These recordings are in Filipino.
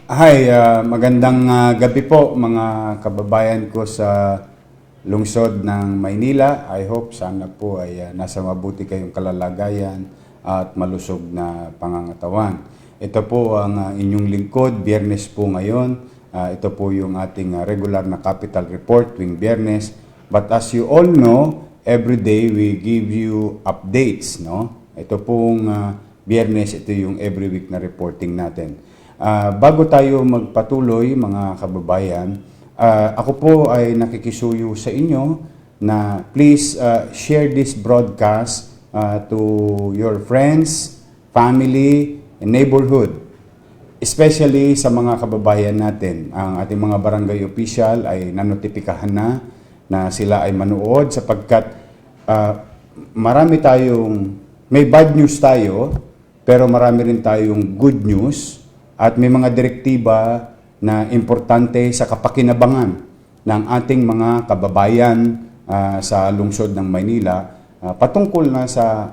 Hi, magandang gabi po mga kababayan ko sa lungsod ng Maynila. I hope sana po ay nasa mabuti kayong kalalagayan at malusog na pangangatawan. Ito po ang inyong lingkod, Biyernes po ngayon. Ito po yung ating regular na capital report tuwing Biyernes. But as you all know, every day we give you updates, no? Ito pong Biyernes, ito yung every week na reporting natin. Bago tayo magpatuloy mga kababayan, ako po ay nakikisuyo sa inyo na please share this broadcast to your friends, family, and neighborhood. Especially sa mga kababayan natin. Ang ating mga barangay official ay nanotipikahan na sila ay manood sapagkat may bad news tayo, pero marami rin tayong good news. At may mga direktiba na importante sa kapakinabangan ng ating mga kababayan sa lungsod ng Maynila patungkol na sa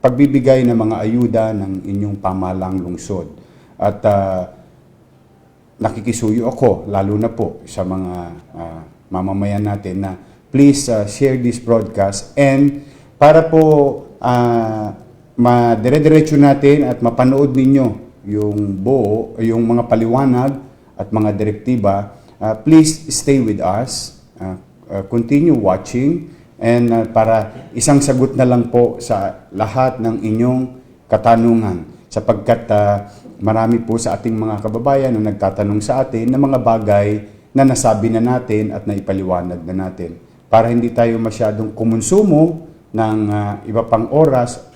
pagbibigay ng mga ayuda ng inyong pamahalang lungsod. At nakikisuyo ako, lalo na po sa mga mamamayan natin na please share this broadcast and para po madire-diretso natin at mapanood ninyo yung mga paliwanag at mga direktiba, please stay with us, continue watching, and para isang sagot na lang po sa lahat ng inyong katanungan. Sapagkat marami po sa ating mga kababayan na nagtatanong sa atin ng mga bagay na nasabi na natin at naipaliwanag na natin. Para hindi tayo masyadong kumonsumo ng iba pang oras,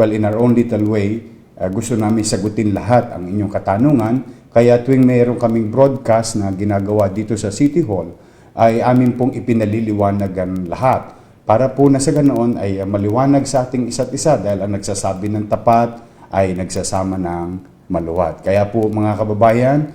in our own little way, gusto namin sagutin lahat ang inyong katanungan. Kaya tuwing mayroon kaming broadcast na ginagawa dito sa City Hall, ay amin pong ipinaliliwanagan lahat. Para po na sa ganoon ay maliwanag sa ating isa't isa dahil ang nagsasabi ng tapat ay nagsasama ng maluwat. Kaya po mga kababayan,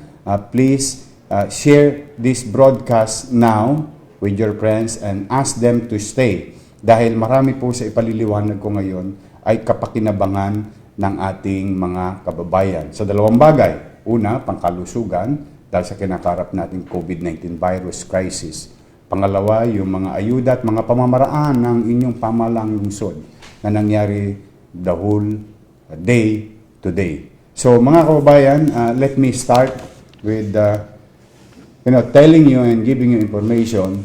please share this broadcast now with your friends and ask them to stay. Dahil marami po sa ipaliliwanag ko ngayon ay kapakinabangan ng ating mga kababayan. Sa dalawang bagay, una, pangkalusugan, dahil sa kinakarap nating COVID-19 virus crisis. Pangalawa, yung mga ayuda at mga pamamaraan ng inyong pamahalang lungsod na nangyari the whole day today. So mga kababayan, let me start with telling you and giving you information.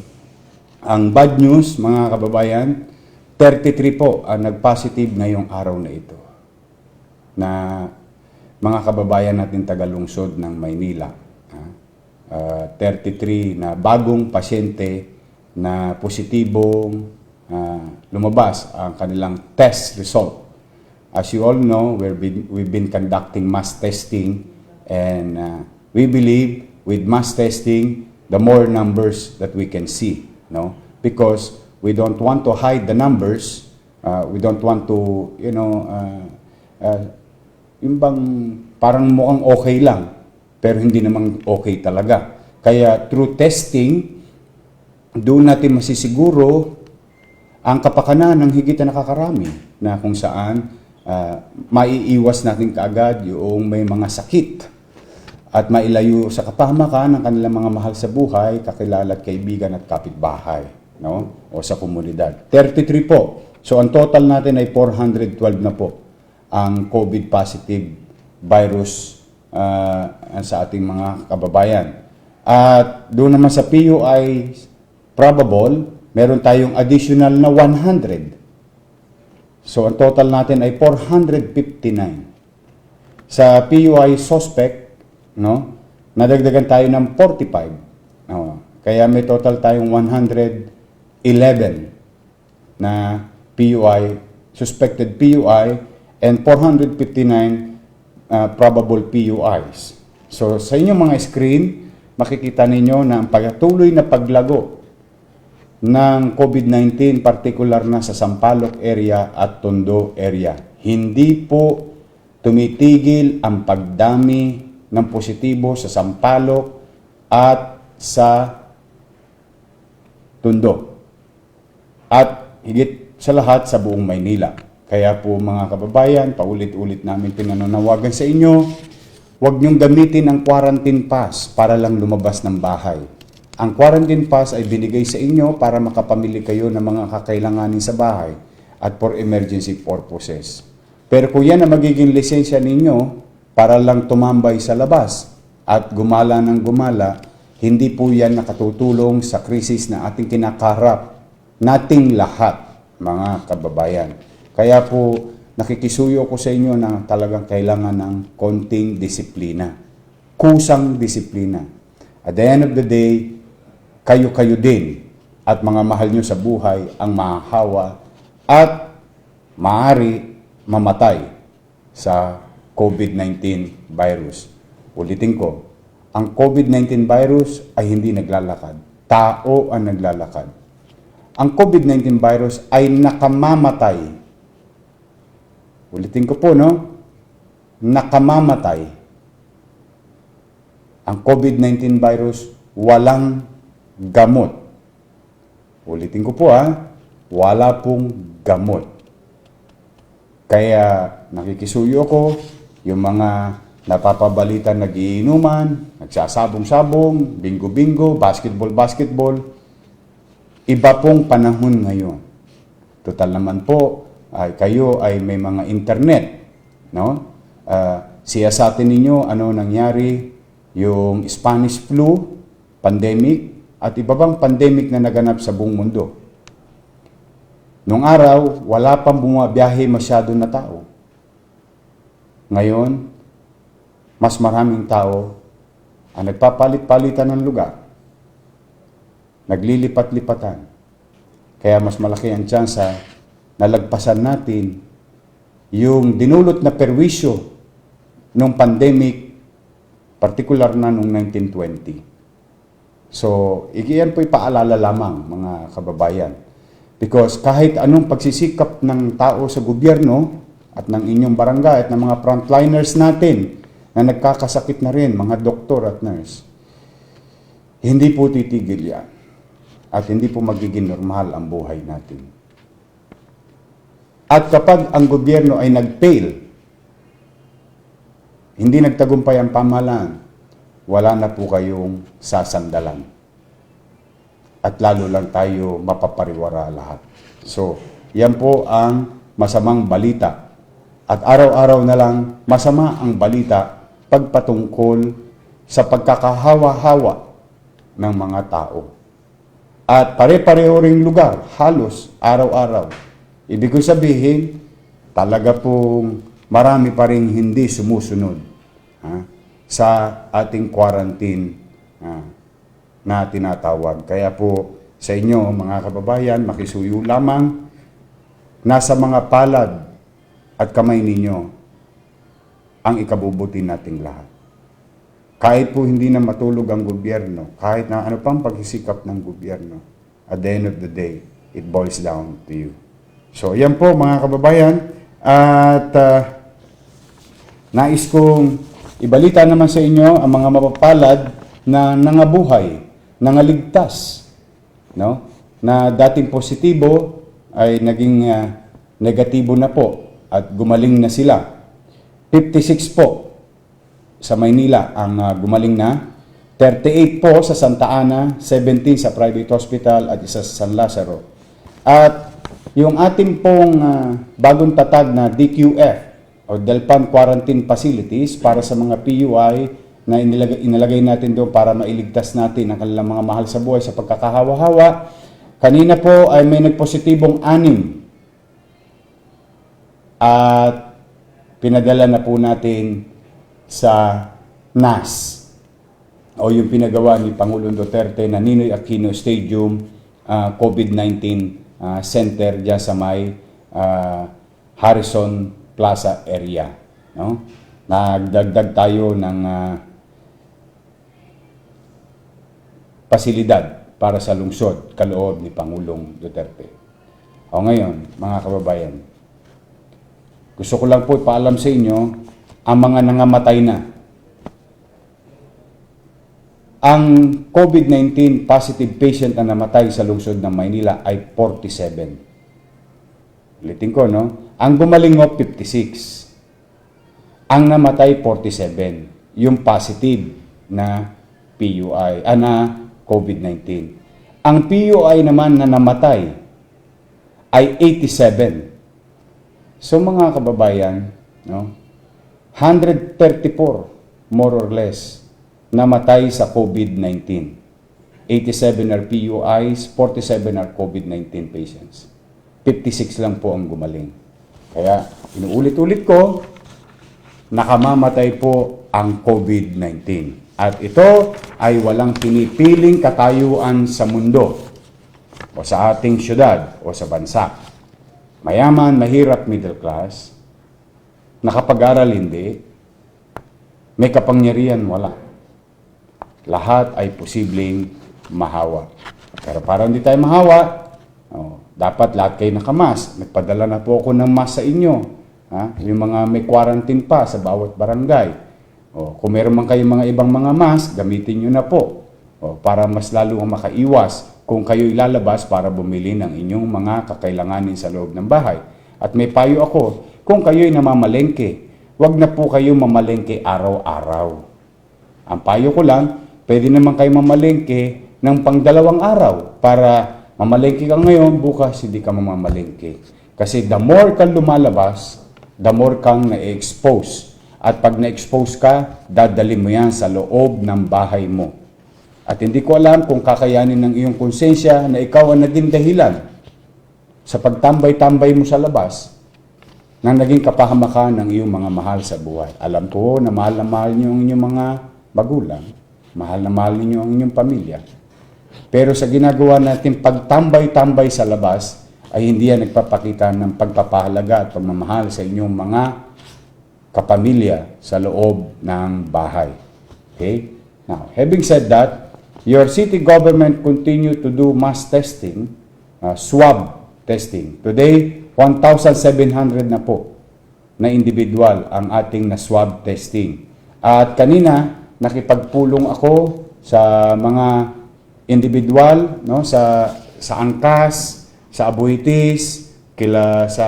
Ang bad news, mga kababayan, 33 po ang nag-positive ngayong araw na ito na mga kababayan natin taga-lungsod ng Maynila. 33 na bagong pasyente na positibong lumabas ang kanilang test result. As you all know, we've been conducting mass testing and we believe with mass testing, the more numbers that we can see. No? Because we don't want to hide the numbers, we don't want to, yung bang parang mukhang okay lang, pero hindi naman okay talaga. Kaya through testing, doon natin masisiguro ang kapakanan ng higit na nakakarami na kung saan maiiwas natin kaagad yung may mga sakit at mailayo sa kapahamakan ng kanilang mga mahal sa buhay, kakilala at kaibigan at kapitbahay, no? O sa komunidad. 33 po. So ang total natin ay 412 na po ang COVID positive virus sa ating mga kababayan. At doon naman sa PUI probable, meron tayong additional na 100. So ang total natin ay 459. Sa PUI suspect, no, nadagdagan tayo ng 45. No, kaya may total tayong 111 na PUI, suspected PUI, and 459 probable PUIs. So sa inyong mga screen, makikita ninyo na ang patuloy na paglago ng COVID-19, particular na sa Sampaloc area at Tondo area. Hindi po tumitigil ang pagdami ng positibo sa Sampaloc at sa Tondo. At higit sa lahat sa buong Maynila. Kaya po mga kababayan, paulit-ulit namin pinananawagan sa inyo, huwag niyong gamitin ang quarantine pass para lang lumabas ng bahay. Ang quarantine pass ay binigay sa inyo para makapamili kayo ng mga kakailanganin sa bahay at for emergency purposes. Pero kung yan ang magiging lisensya ninyo para lang tumambay sa labas at gumala ng gumala, hindi po yan nakatutulong sa krisis na ating kinakaharap nating lahat, mga kababayan. Kaya po, nakikisuyo ko sa inyo na talagang kailangan ng konting disiplina. Kusang disiplina. At the end of the day, kayo-kayo din at mga mahal nyo sa buhay ang mahahawa at maaari mamatay sa COVID-19 virus. Ulitin ko, ang COVID-19 virus ay hindi naglalakad. Tao ang naglalakad. Ang COVID-19 virus ay nakamamatay. Ulitin ko po, no? Nakamamatay. Ang COVID-19 virus walang gamot. Ulitin ko po, wala pong gamot. Kaya nakikisuyo ko, yung mga napapabalitan nagiinuman, nagsasabong-sabong, bingo-bingo, basketball-basketball, iba pong panahon ngayon. Total naman po, kayo ay may mga internet, no? Siyasatin ninyo ano nangyari yung Spanish flu, pandemic, at iba bang pandemic na naganap sa buong mundo. Nung araw, wala pang bumabiyahe masyado na tao. Ngayon, mas maraming tao ang nagpapalit-palitan ng lugar. Naglilipat-lipatan. Kaya mas malaki ang tsansa na lagpasan natin yung dinulot na perwisyo nung pandemic, particular na nung 1920. So, iyan po'y paalala lamang, mga kababayan. Because kahit anong pagsisikap ng tao sa gobyerno at ng inyong barangay at ng mga frontliners natin na nagkakasakit na rin, mga doktor at nurse, hindi po titigil yan. At hindi po magiging normal ang buhay natin. At kapag ang gobyerno ay nag-fail, hindi nagtagumpay ang pamahalaan, wala na po kayong sasandalan. At lalo lang tayo mapapariwara lahat. So, yan po ang masamang balita. At araw-araw na lang, masama ang balita pagpatungkol sa pagkakahawa-hawa ng mga tao. At pare-pareho ring lugar, halos araw-araw. Ibig ko sabihin, talaga pong marami pa rin hindi sumusunod sa ating quarantine na tinatawag. Kaya po sa inyo, mga kababayan, makisuyo lamang, nasa mga palad at kamay ninyo ang ikabubuti nating lahat. Kahit po hindi na matulog ang gobyerno, kahit na ano pang pagsisikap ng gobyerno, at the end of the day, it boils down to you. So, yan po mga kababayan, at nais kong ibalita naman sa inyo ang mga mapapalad na nangabuhay, nangaligtas, no? Na dating positibo ay naging negatibo na po at gumaling na sila. 56 po sa Maynila ang gumaling na, 38 po sa Santa Ana, 17 sa private hospital at isa sa San Lazaro. At yung ating pong bagong tatag na DQF o Delpan Quarantine Facilities para sa mga PUI na inilagay natin doon para mailigtas natin ang kanilang mga mahal sa buhay sa pagkakahawa-hawa. Kanina po ay may nagpositibong 6 at pinadala na po natin sa NAS o yung pinagawa ni Pangulong Duterte na Ninoy Aquino Stadium COVID-19 Center dyan sa may Harrison Plaza area. No? Nagdagdag tayo ng pasilidad para sa lungsod kaloob ni Pangulong Duterte. O ngayon, mga kababayan, gusto ko lang po ipaalam sa inyo ang mga nangamatay na. Ang COVID-19 positive patient na namatay sa lungsod ng Maynila ay 47. Ulitin ko, no? Ang gumaling mo, 56. Ang namatay, 47. yung positive na PUI, na COVID-19. Ang PUI naman na namatay ay 87. So mga kababayan, no, 134 more or less namatay sa COVID-19. 87 are PUIs, 47 are COVID-19 patients. 56 lang po ang gumaling. Kaya inuulit-ulit ko, nakamamatay po ang COVID-19. At ito ay walang pinipiling katayuan sa mundo o sa ating syudad o sa bansa. Mayaman, mahirap, middle class, nakapag-aral hindi, may kapangyarihan wala. Lahat ay posibleng mahawa. Pero para hindi tayo mahawa, dapat lahat kayo nakamas. Nagpadala na po ako ng mask sa inyo. Yung mga may quarantine pa sa bawat barangay. Kung meron man kayong mga ibang mga mask, gamitin nyo na po. Para mas lalo makaiwas kung kayo ilalabas para bumili ng inyong mga kakailanganin sa loob ng bahay. At may payo ako, kung kayo'y namamalengke, wag na po kayo mamalengke araw-araw. Ang payo ko lang, pwede naman kayo mamalengke ng pang-2 araw para mamalengke ka ngayon, bukas hindi ka mamamalengke. Kasi the more kang lumalabas, the more kang na-expose. At pag na-expose ka, dadali mo yan sa loob ng bahay mo. At hindi ko alam kung kakayanin ng iyong konsensya na ikaw ang naging dahilan sa pagtambay-tambay mo sa labas na naging kapahamakan ng iyong mga mahal sa buhay. Alam ko na mahal niyo ang inyong mga magulang, mahal na mahal niyo ang inyong pamilya. Pero sa ginagawa natin pagtambay-tambay sa labas, ay hindi yan nagpapakita ng pagpapahalaga at pagmamahal sa inyong mga kapamilya sa loob ng bahay. Okay? Now, having said that, your city government continue to do mass testing, swab testing. Today, 1,700 na po na individual ang ating na swab testing. At kanina, nakipagpulong ako sa mga individual, no, sa Angkas, sa Abuitis, sa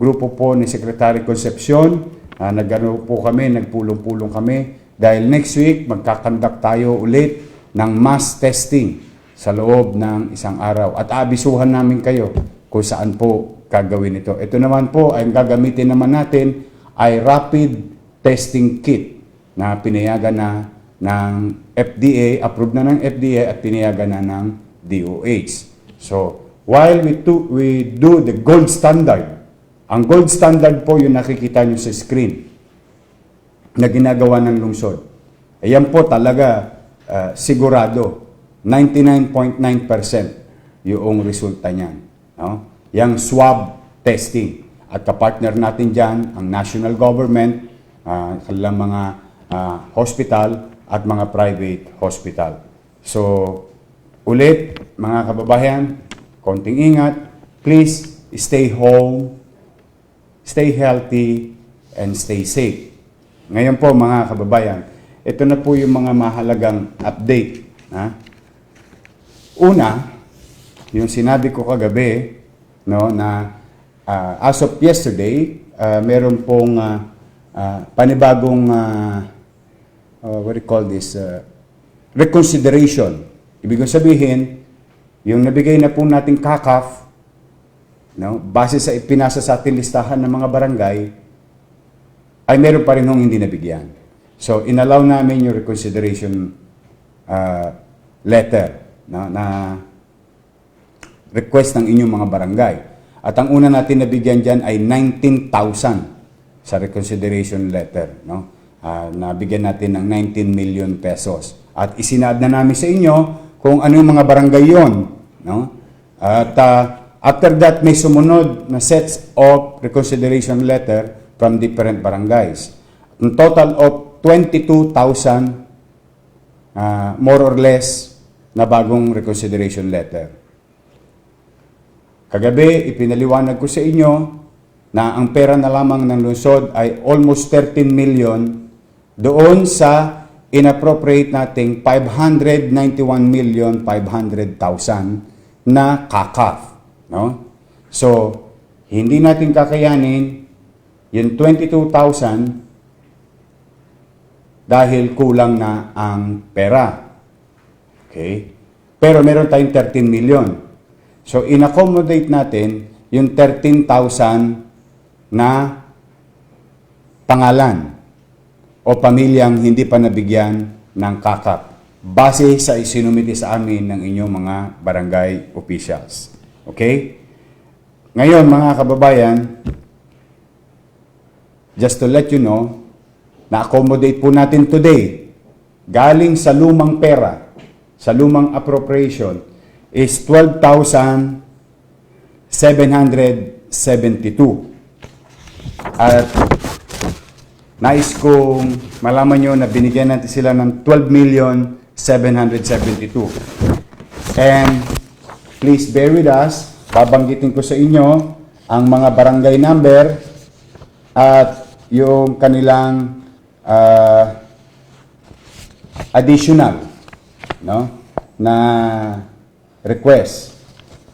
grupo po ni Secretary Concepcion. Nagpulong-pulong kami dahil next week magkakandak tayo ulit ng mass testing sa loob ng 1 araw. At aabisuhan namin kayo kung saan po gagawin ito. Ito naman po ay gagamitin naman natin ay rapid testing kit na pinayagan na ng FDA, approved na ng FDA at pinayagan na ng DOH. So, while we do the gold standard, ang gold standard po yung nakikita nyo sa screen na ginagawa ng lungsod. Ayan po talaga sigurado, 99.9% yung resulta niyan. No? Yang swab testing. At kapartner natin dyan, ang national government, kanilang mga hospital, at mga private hospital. So, ulit, mga kababayan, konting ingat, please stay home, stay healthy, and stay safe. Ngayon po, mga kababayan, ito na po yung mga mahalagang update. Una, yung sinabi ko kagabi, no, na as of yesterday, meron pong panibagong what do you call this? Reconsideration. Ibig sabihin, yung nabigay na po nating kakaf, no, base sa ipinasa sa ating listahan ng mga barangay, ay meron pa rin hong hindi nabigyan. So, inallow namin yung reconsideration letter, no, na request ng inyong mga barangay. At ang una natin nabigyan dyan ay 19,000 sa reconsideration letter, no? Nabigyan natin ng 19 million pesos. At isinad na namin sa inyo kung ano yung mga barangay yon, no? At after that, may sumunod na sets of reconsideration letter from different barangays. A total of 22,000 more or less na bagong reconsideration letter. Kagabi, ipinaliwanag ko sa inyo na ang pera na lamang ng lungsod ay almost 13 million doon sa inappropriate nating 591,500,000 na kakaf. No? So, hindi natin kakayanin yung 22,000 dahil kulang na ang pera. Okay? Pero meron tayong 13 million. So, in-accommodate natin yung 13,000 na pangalan o pamilyang hindi pa nabigyan ng kakap base sa isinumiti sa amin ng inyong mga barangay officials. Okay? Ngayon, mga kababayan, just to let you know, na-accommodate po natin today, galing sa lumang pera, sa lumang appropriation, is 12,772. At nais kong malaman nyo na binigyan natin sila ng 12,772. And please bear with us. Babanggitin ko sa inyo ang mga barangay number at yung kanilang additional na request.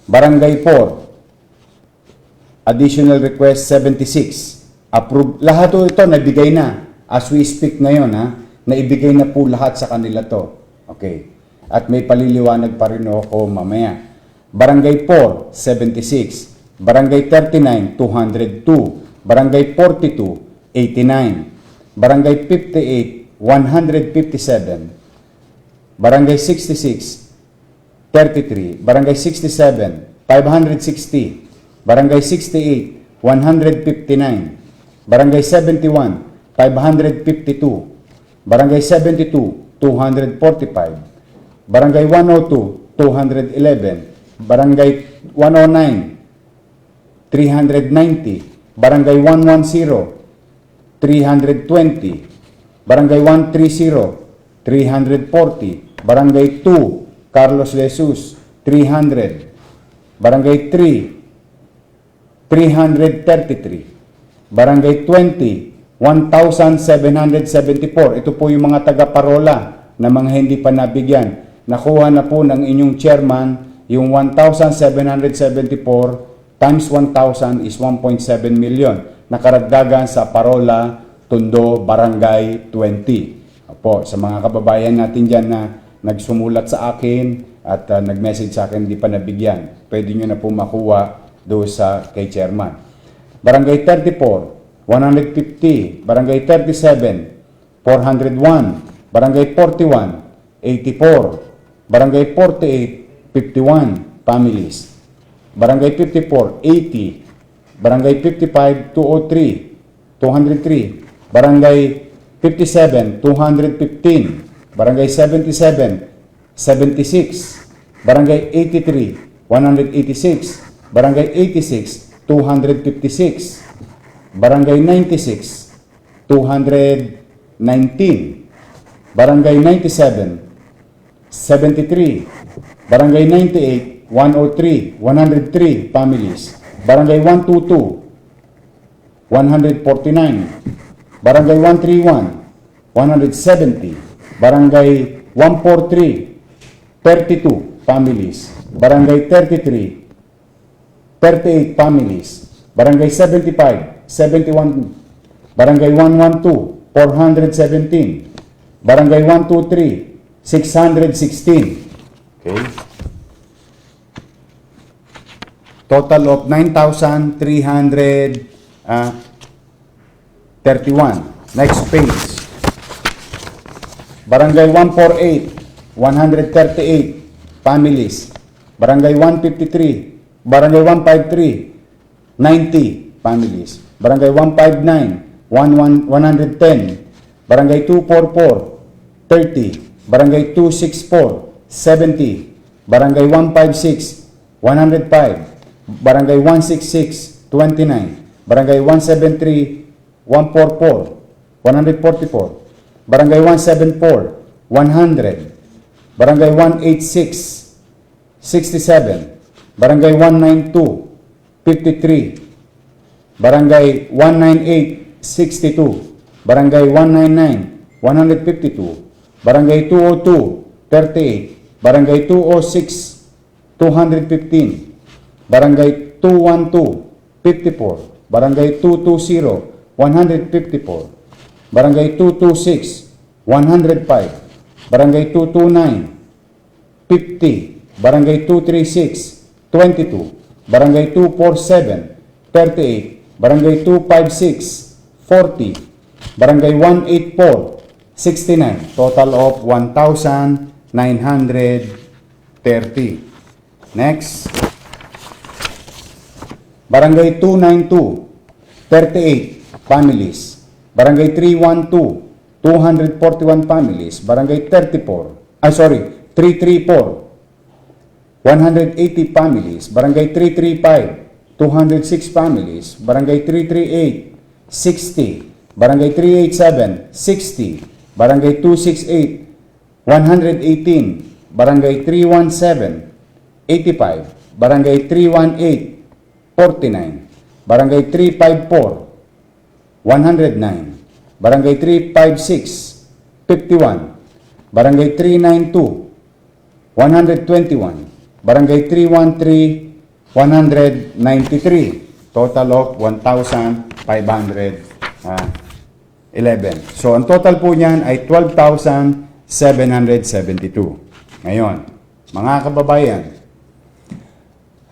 Barangay 4, additional request 76. Approved. Lahat ito nabigay na. As we speak ngayon, naibigay na po lahat sa kanila to. Okay. At may paliliwanag pa rin ako mamaya. Barangay 4, 76. Barangay 39, 202. Barangay 42, 89. Barangay 58, 157. Barangay 66, 33. Barangay 67, 560. Barangay 68, 159. Barangay 71, 552. Barangay 72, 245. Barangay 102, 211. Barangay 109, 390. Barangay 110, 320. Barangay 130, 340. Barangay 2, Carlos Jesus, 300. Barangay 3, 333. Barangay 20, 1,774. Ito po yung mga taga-parola na mga hindi pa nabigyan. Nakuha na po ng inyong chairman yung 1,774 times 1,000 is 1.7 million. Nakaragdagan sa parola Tondo Barangay 20. Opo, sa mga kababayan natin dyan na nagsumulat sa akin at nag-message sa akin hindi pa nabigyan, pwede nyo na po makuha doon sa kay chairman. Barangay 34, 150. Barangay 37, 401. Barangay 41, 84. Barangay 48, 51 families. Barangay 54, 80. Barangay 55, 203. 203. Barangay 57, 215. Barangay 77, 76. Barangay 83, 186. Barangay 86, 256. Barangay 96, 219. Barangay 97, 73. Barangay 98, 103, 103 families. Barangay 122, 149. Barangay 131, 170. Barangay 143, 32 families. Barangay 33, 38 families. Barangay 75, 71. Barangay 112, 417. Barangay 123, 616. Okay. Total of 9,331. Next page. Barangay 148, 138 families. Barangay 153, Barangay 153, 90 families. Barangay 159, 110. Barangay 244, 30. Barangay 264, 70. Barangay 156, 105. Barangay 166, 29. Barangay 173, 144, 144. Barangay 174, 100. Barangay 186, 67. Barangay 192, 53. Barangay 198, 62. Barangay 199, 152. Barangay 202, 38. Barangay 206, 215. Barangay 212, 54. Barangay 220, 154. Barangay 226, 105, Barangay 229, 50, Barangay 236, 22, Barangay 247, 38, Barangay 256, 40, Barangay 184, 69, total of 1,930. Next, Barangay 292, 38 families. Barangay 312, 241 families. Barangay 334, 180 families. Barangay 335, 206 families. Barangay 338, 60. Barangay 387, 60. Barangay 268, 118. Barangay 317, 85. Barangay 318, 49. Barangay 354, 109. Barangay 356, 51. Barangay 392, 121. Barangay 313, 193. Total of 1,511. So, ang total po niyan ay 12,772. Ngayon, mga kababayan,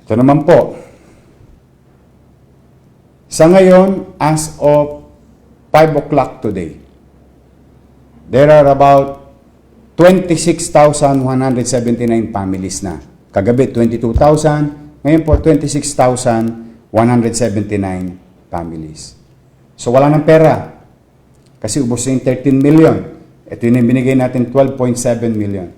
ito naman po, sa ngayon, as of 5 o'clock today, there are about 26,179 families na. Kagabi, 22,000. Ngayon po, 26,179 families. So, wala ng pera. Kasi ubos yung 13 million. Ito yung binigay natin, 12.7 million.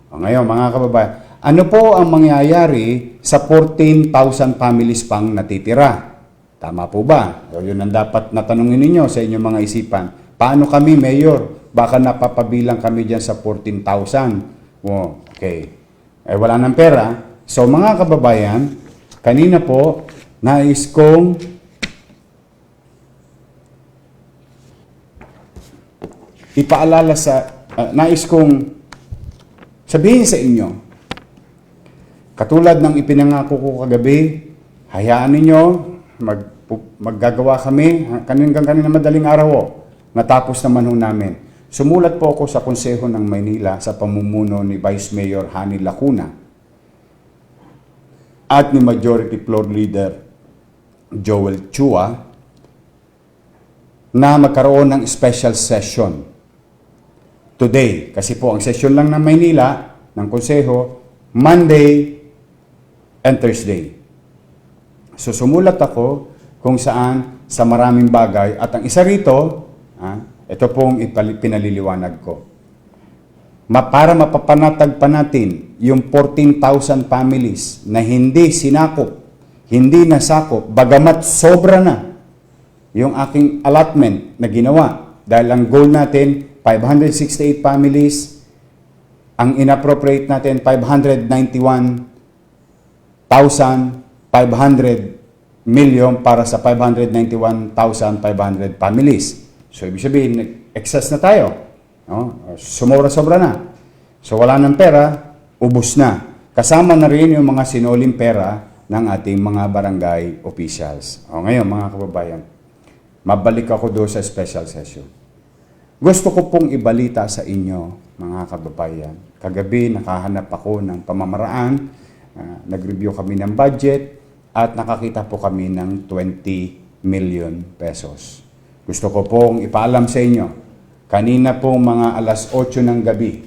O ngayon, mga kababayan, ano po ang mangyayari sa 14,000 families pang natitira? Tama po ba? O yun ang dapat natanungin ninyo sa inyong mga isipan. Paano kami, Mayor? Baka napapabilang kami dyan sa 14,000. Oh, okay. Eh, wala ng pera. So, mga kababayan, kanina po, nais kong ipaalala nais kong sabihin sa inyo, katulad ng ipinangako ko kagabi, hayaan ninyo, maggagawa kami, kanina madaling araw natapos naman ho namin. Sumulat po ako sa Konseho ng Maynila sa pamumuno ni Vice Mayor Hani Lacuna at ni Majority Floor Leader Joel Chua na magkaroon ng special session today. Kasi po, ang session lang ng Maynila, ng Konseho, Monday and Thursday. So, sumulat ako kung saan sa maraming bagay. At ang isa rito, ito pong pinaliliwanag ko. Para mapapanatag pa natin yung 14,000 families na hindi sinakop, hindi nasakop, bagamat sobra na yung aking allotment na ginawa. Dahil ang goal natin, 568 families, ang inappropriate natin, 591,500 million para sa 591,500 families. So, ibig sabihin, excess na tayo. No? Sumobra-sobra na. So, wala ng pera, ubos na. Kasama na rin yung mga sinuling pera ng ating mga barangay officials. O, ngayon, mga kababayan, mabalik ako doon sa special session. Gusto ko pong ibalita sa inyo, mga kababayan. Kagabi, nakahanap ako ng pamamaraan. Nag-review kami ng budget at nakakita po kami ng 20 million pesos. Gusto ko pong ipaalam sa inyo, kanina pong mga alas 8 ng gabi,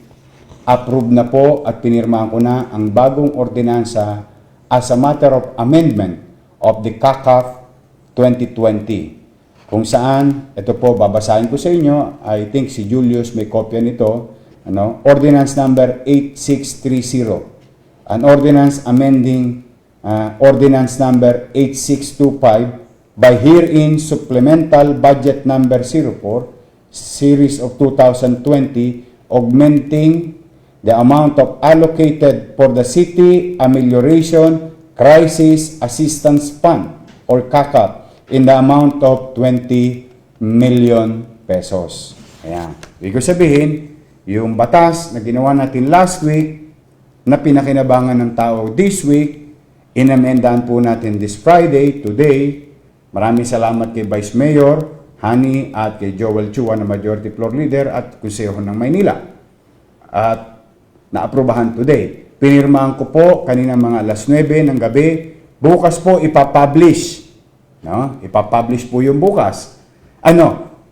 approve na po at pinirmahan ko na ang bagong ordinansa as a matter of amendment of the CACAF 2020. Kung saan, ito po, babasahin ko sa inyo, I think si Julius may kopya nito, Ordinance number 8630, an ordinance amending Ordinance number 8625 by herein supplemental budget number 04, series of 2020, augmenting the amount of allocated for the City Amelioration Crisis Assistance Fund or CACAP in the amount of 20 million pesos. Ayan. Ibig sabihin, yung batas na ginawa natin last week na pinakinabangan ng tao this week, inamendahan po natin this Friday, today. Maraming salamat kay Vice Mayor Hani at kay Joel Chua na Majority Floor Leader at Konseho ng Maynila. At naaprubahan today. Pinirmahan ko po kanina mga alas 9 ng gabi. Bukas po ipapublish. No? Ipapublish po yung bukas.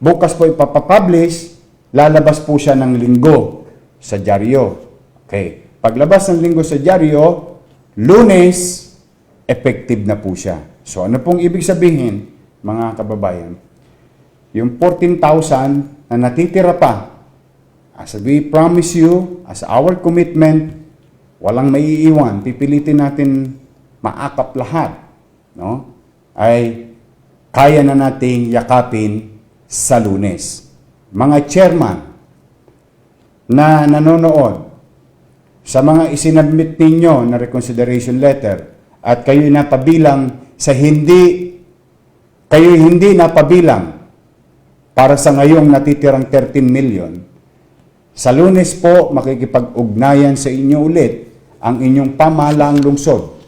Bukas po ipapublish, lalabas po siya ng linggo sa dyaryo. Okay. Paglabas ng linggo sa dyaryo, Lunes, effective na po siya. So ano pong ibig sabihin, mga kababayan? Yung 14,000 na natitira pa, as we promise you, as our commitment, walang maiiwan, pipilitin natin maakap lahat, no? Ay kaya na nating yakapin sa Lunes. Mga chairman na nanonood, sa mga isinabmit ninyo na reconsideration letter at kayo napabilang sa kayo hindi napabilang para sa ngayong natitirang 13 million, sa Lunes po makikipag-ugnayan sa inyo ulit ang inyong pamahalaang lungsod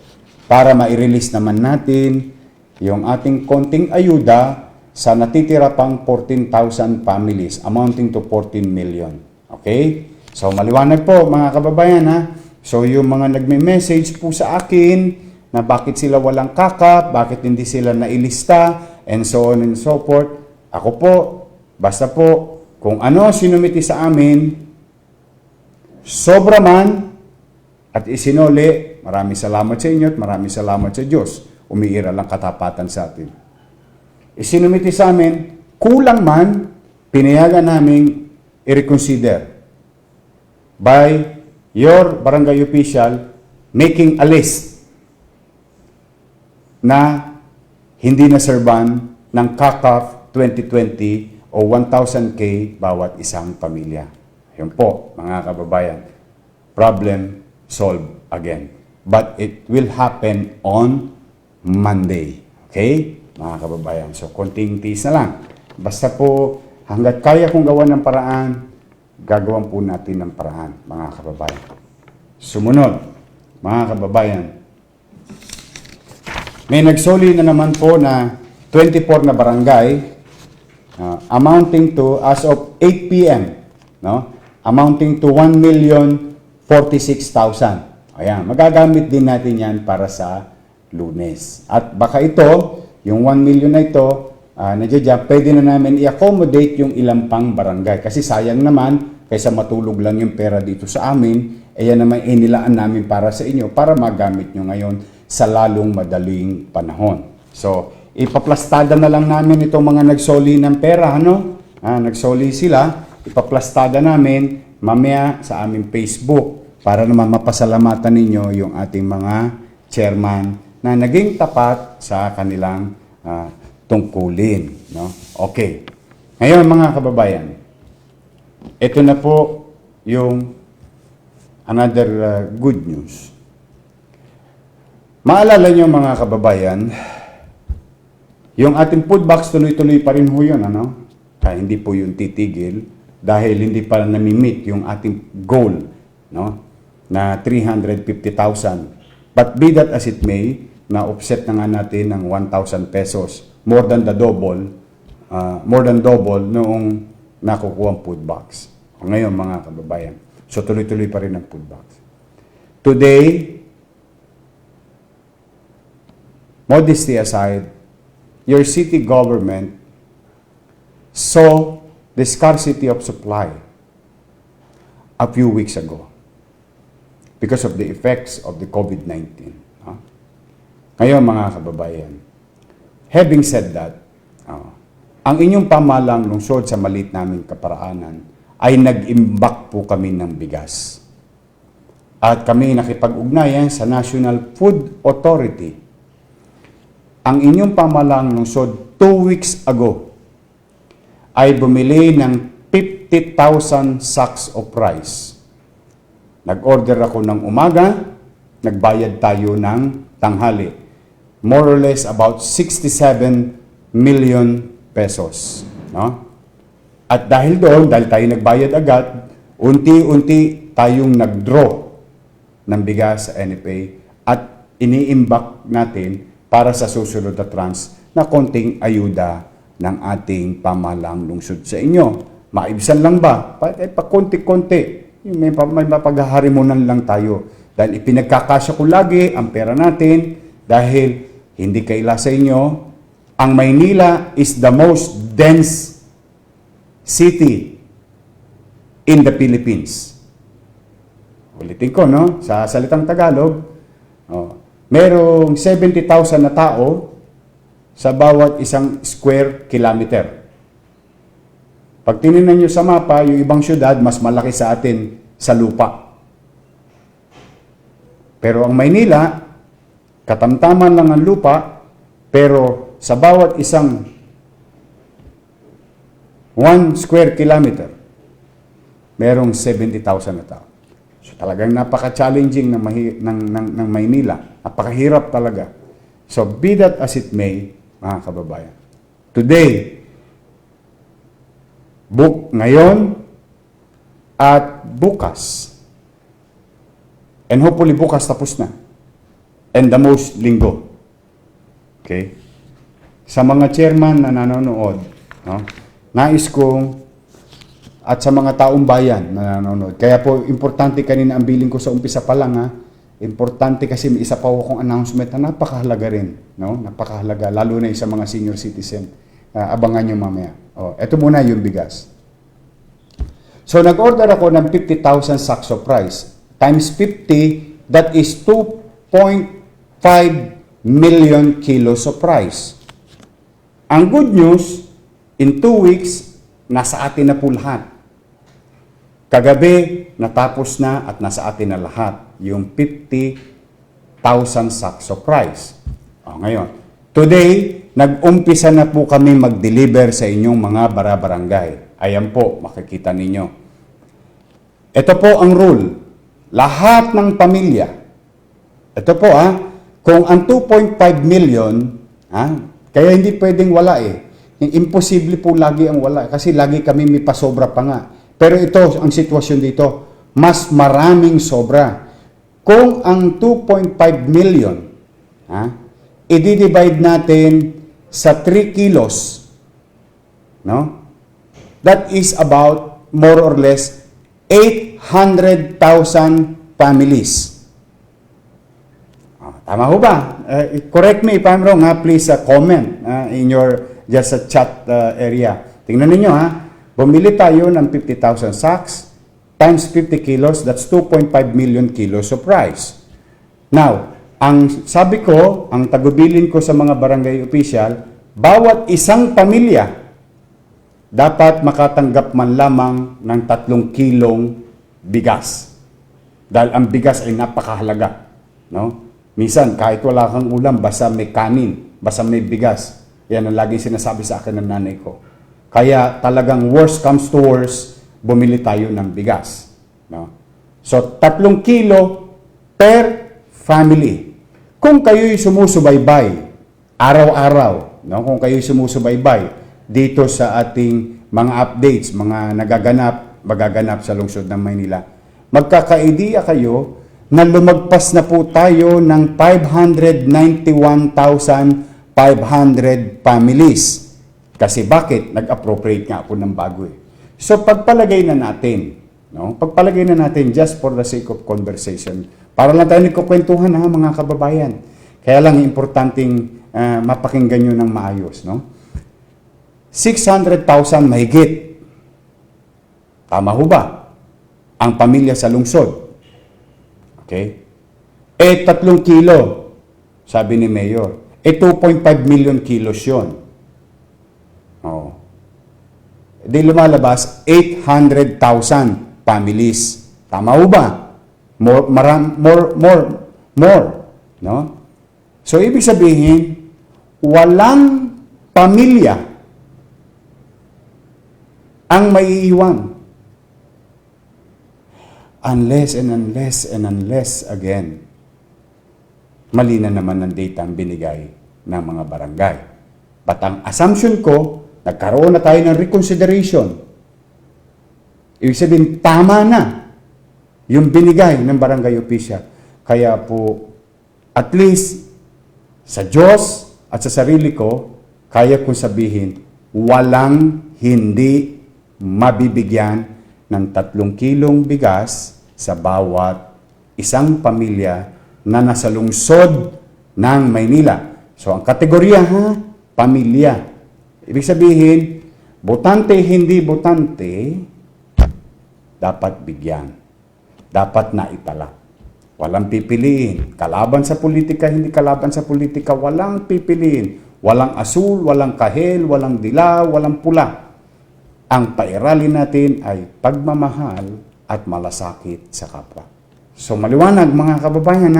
para ma-release naman natin yung ating konting ayuda sa natitira pang 14,000 families amounting to 14 million. Okay? So, maliwanag po mga kababayan ha. So, yung mga nagme-message po sa akin na bakit sila walang kakap, bakit hindi sila nailista, and so on and so forth. Ako po, basta po, kung ano sinumiti sa amin, sobra man at isinuli, maraming salamat sa inyo at maraming salamat sa Diyos. Umiiral ang katapatan sa atin. Isinumiti sa amin, kulang man, pinayagan naming i-reconsider by your barangay official making a list na hindi naserban ng CACAF 2020 o 1,000K bawat isang pamilya. Yun po, mga kababayan. Problem solved again. But it will happen on Monday. Okay? Mga kababayan. So, konting tiis na lang. Basta po, hanggat kaya kong gawa ng paraan, gagawan po natin ng paraan, mga kababayan. Sumunod, mga kababayan. May nagsoli na naman po na 24 na barangay amounting to, as of 8 p.m., no? Amounting to 1,046,000. Ayan, magagamit din natin yan para sa Lunes. At baka ito, yung 1 million na ito, nadya, pwede na namin i-accommodate yung ilang pang barangay. Kasi sayang naman, kaysa matulog lang yung pera dito sa amin, yan naman inilaan namin para sa inyo, para magamit nyo ngayon sa lalong madaling panahon. So, ipaplastada na lang namin itong mga nagsoli ng pera, ano? Nagsoli sila, ipaplastada namin mamaya sa aming Facebook para naman mapasalamatan ninyo yung ating mga chairman na naging tapat sa kanilang tungkulin. No? Okay. Ngayon mga kababayan, ito na po yung another good news. Maalala nyo mga kababayan, yung ating food box tuloy-tuloy pa rin ho yun, ano? Kaya hindi po yung titigil dahil hindi pa nami-meet yung ating goal, no? Na 350,000. But be that as it may, na-offset na nga natin ng 1,000 pesos. More than double noong nakukuha ang food box. Ngayon mga kababayan. So tuloy-tuloy pa rin ang food box. Today, modesty aside, your city government saw the scarcity of supply a few weeks ago because of the effects of the COVID-19. Ngayon mga kababayan, having said that, ang inyong pamahalang lungsod sa maliit naming kaparaanan ay nag-imbak po kami ng bigas. At kami nakipag-ugnayan sa National Food Authority. Ang inyong pamahalang lungsod 2 weeks ago ay bumili ng 50,000 sacks of rice. Nag-order ako ng umaga, nagbayad tayo ng tanghali. More or less about 67 million pesos. No? At dahil doon, dahil tayo nagbayad agad, unti-unti tayong nag-draw ng bigas sa NFA at iniimbak natin para sa susunod na tranche na konting ayuda ng ating pamahalang lungsod sa inyo. Maibsan lang ba? Pakonti-konti. May mapaghaharimunan lang tayo. Dahil ipinagkakasya ko lagi ang pera natin dahil hindi kaila sa inyo. Ang Maynila is the most dense city in the Philippines. Ulitin ko, no? Sa salitang Tagalog, merong 70,000 na tao sa bawat isang square kilometer. Pag tinignan nyo sa mapa, yung ibang syudad, mas malaki sa atin sa lupa. Pero ang Maynila, katamtaman lang ang lupa, pero sa bawat isang 1 square kilometer, merong 70,000 na tao. So talagang napaka-challenging ng Maynila. Napakahirap talaga. So be that as it may, mga kababayan. Today, ngayon, at bukas, and hopefully bukas tapos na, and the most linggo. Okay? Sa mga chairman na nanonood, no, nais kong at sa mga taong bayan na nanonood. Kaya po, importante kanina ang billing ko sa umpisa pa lang, ha? Importante kasi may isa pa akong announcement na napakahalaga rin. No? Napakahalaga, lalo na sa mga senior citizen. Abangan nyo mamaya. Ito muna yung bigas. So, nag-order ako ng 50,000 sacks of rice. Times 50, that is 2.5 million kilos of rice. Ang good news, in 2 weeks, nasa atin na po lahat. Kagabi, natapos na at nasa atin na lahat yung 50,000 sacks of rice. Ngayon, today, nag-umpisa na po kami mag-deliver sa inyong mga barabarangay. Ayan po, makikita ninyo. Ito po ang rule. Lahat ng pamilya, ito po kung ang 2.5 million, kaya hindi pwedeng wala Imposible po lagi ang wala kasi lagi kami may pasobra pa nga. Pero ito, ang sitwasyon dito, mas maraming sobra. Kung ang 2.5 million, i-divide natin sa 3 kilos, no? That is about more or less 800,000 families. Tama ho ba? Correct me if I'm wrong, please comment in your just a chat area. Tingnan ninyo bumili tayo ng 50,000 sacks times 50 kilos, that's 2.5 million kilos of rice. Now, ang sabi ko, ang tagubilin ko sa mga barangay official, bawat isang pamilya dapat makatanggap man lamang ng 3 kilong bigas. Dahil ang bigas ay napakahalaga. No? Minsan, kahit wala kang ulam, basta may kanin, basta may bigas. Yan ang laging sinasabi sa akin ng nanay ko. Kaya talagang worst comes to worst, bumili tayo ng bigas. No? So, 3 kilo per family. Kung kayo'y sumusubaybay, araw-araw, no? Kung kayo'y sumusubaybay dito sa ating mga updates, mga magaganap sa lungsod ng Maynila, magkaka-idea kayo na lumagpas na po tayo ng 591,500 families. Kasi bakit? Nag-appropriate nga po ng bago So pagpalagay na natin, no? Pagpalagay na natin just for the sake of conversation. Para lang tayo nagkukwentuhan mga kababayan. Kaya lang importanteng mapakinggan nyo ng maayos, no? 600,000 mahigit. Tama ho ba? Ang pamilya sa lungsod. Okay? 3 kilo, sabi ni Mayor. 2.5 million kilos yun. Di lumalabas 800,000 families. Tama ho ba? More, no? So, ibig sabihin, walang pamilya ang maiiwan. Unless again, mali na naman ang data ang binigay ng mga barangay. But ang assumption ko, nagkaroon na tayo ng reconsideration. Ibig sabihin, tama na yung binigay ng barangay official. Kaya po, at least, sa Diyos at sa sarili ko, kaya kong sabihin, walang hindi mabibigyan ng 3 kilong bigas sa bawat isang pamilya na nasa lungsod ng Maynila. So, ang kategorya pamilya. Ibig sabihin, botante, hindi botante, dapat bigyan. Dapat naitala. Walang pipiliin. Kalaban sa politika, hindi kalaban sa politika, walang pipiliin. Walang asul, walang kahel, walang dilaw, walang pula. Ang pairalin natin ay pagmamahal at malasakit sa kapwa. So maliwanag mga kababayan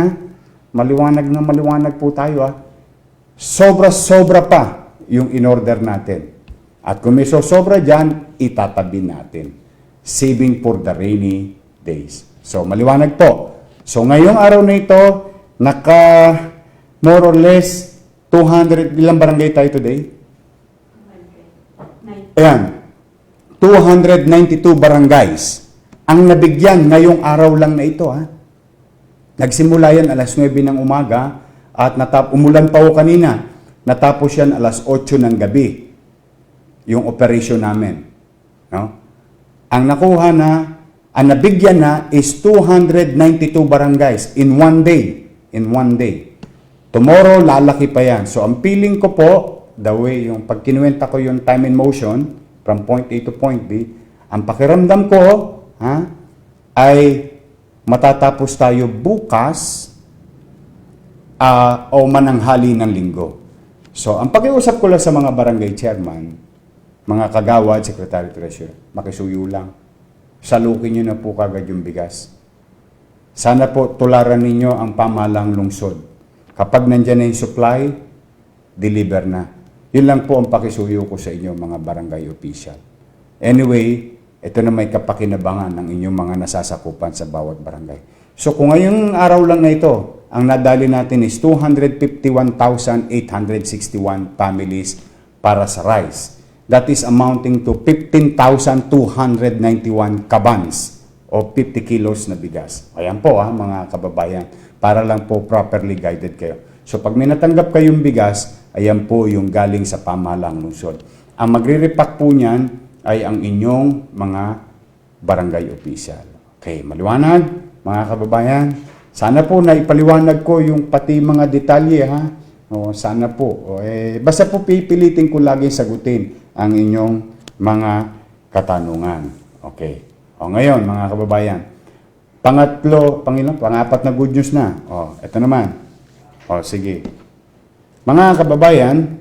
maliwanag na maliwanag po tayo Sobra-sobra pa yung in-order natin. At kung may sobra dyan, itatabi natin. Saving for the rainy days. So maliwanag po. So ngayong araw na ito, more or less 200, ilang barangay tayo today? Ayan, 292 barangays ang nabigyan ngayong araw lang na ito. Nagsimula yan alas 9 ng umaga at umulan pa ho kanina. Natapos yan alas 8 ng gabi, yung operation namin. No? Ang nakuha na, ang nabigyan na is 292 barangays in one day. In one day. Tomorrow, lalaki pa yan. So, ang feeling ko po, the way, yung pag kinuwenta ko yung time and motion, from point A to point B, ang pakiramdam ko, ay matatapos tayo bukas o mananghali ng linggo. So, ang pag-iusap ko lang sa mga barangay chairman, mga kagawad, secretary treasurer, makisuyo lang. Salukin nyo na po kagad yung bigas. Sana po tularan ninyo ang pamahalang lungsod. Kapag nandyan na yung supply, deliver na. Yun lang po ang pakisuyo ko sa inyo mga barangay official. Anyway, ito na may kapakinabangan ng inyong mga nasasakupan sa bawat barangay. So kung ngayong araw lang na ito, ang nadali natin is 251,861 families para sa rice. That is amounting to 15,291 kabans o 50 kilos na bigas. Ayan po mga kababayan, para lang po properly guided kayo. So pag may natanggap kayong bigas, ayan po yung galing sa pamahalang lungsod. Ang magre-repack po niyan ay ang inyong mga barangay official. Okay, maliwanag mga kababayan. Sana po naipaliwanag ko yung pati mga detalye sana po. Basta po pipilitin ko lagi sagutin ang inyong mga katanungan. Okay. Ngayon mga kababayan, pangapat na good news na. Ito naman. Sige. Mga kababayan,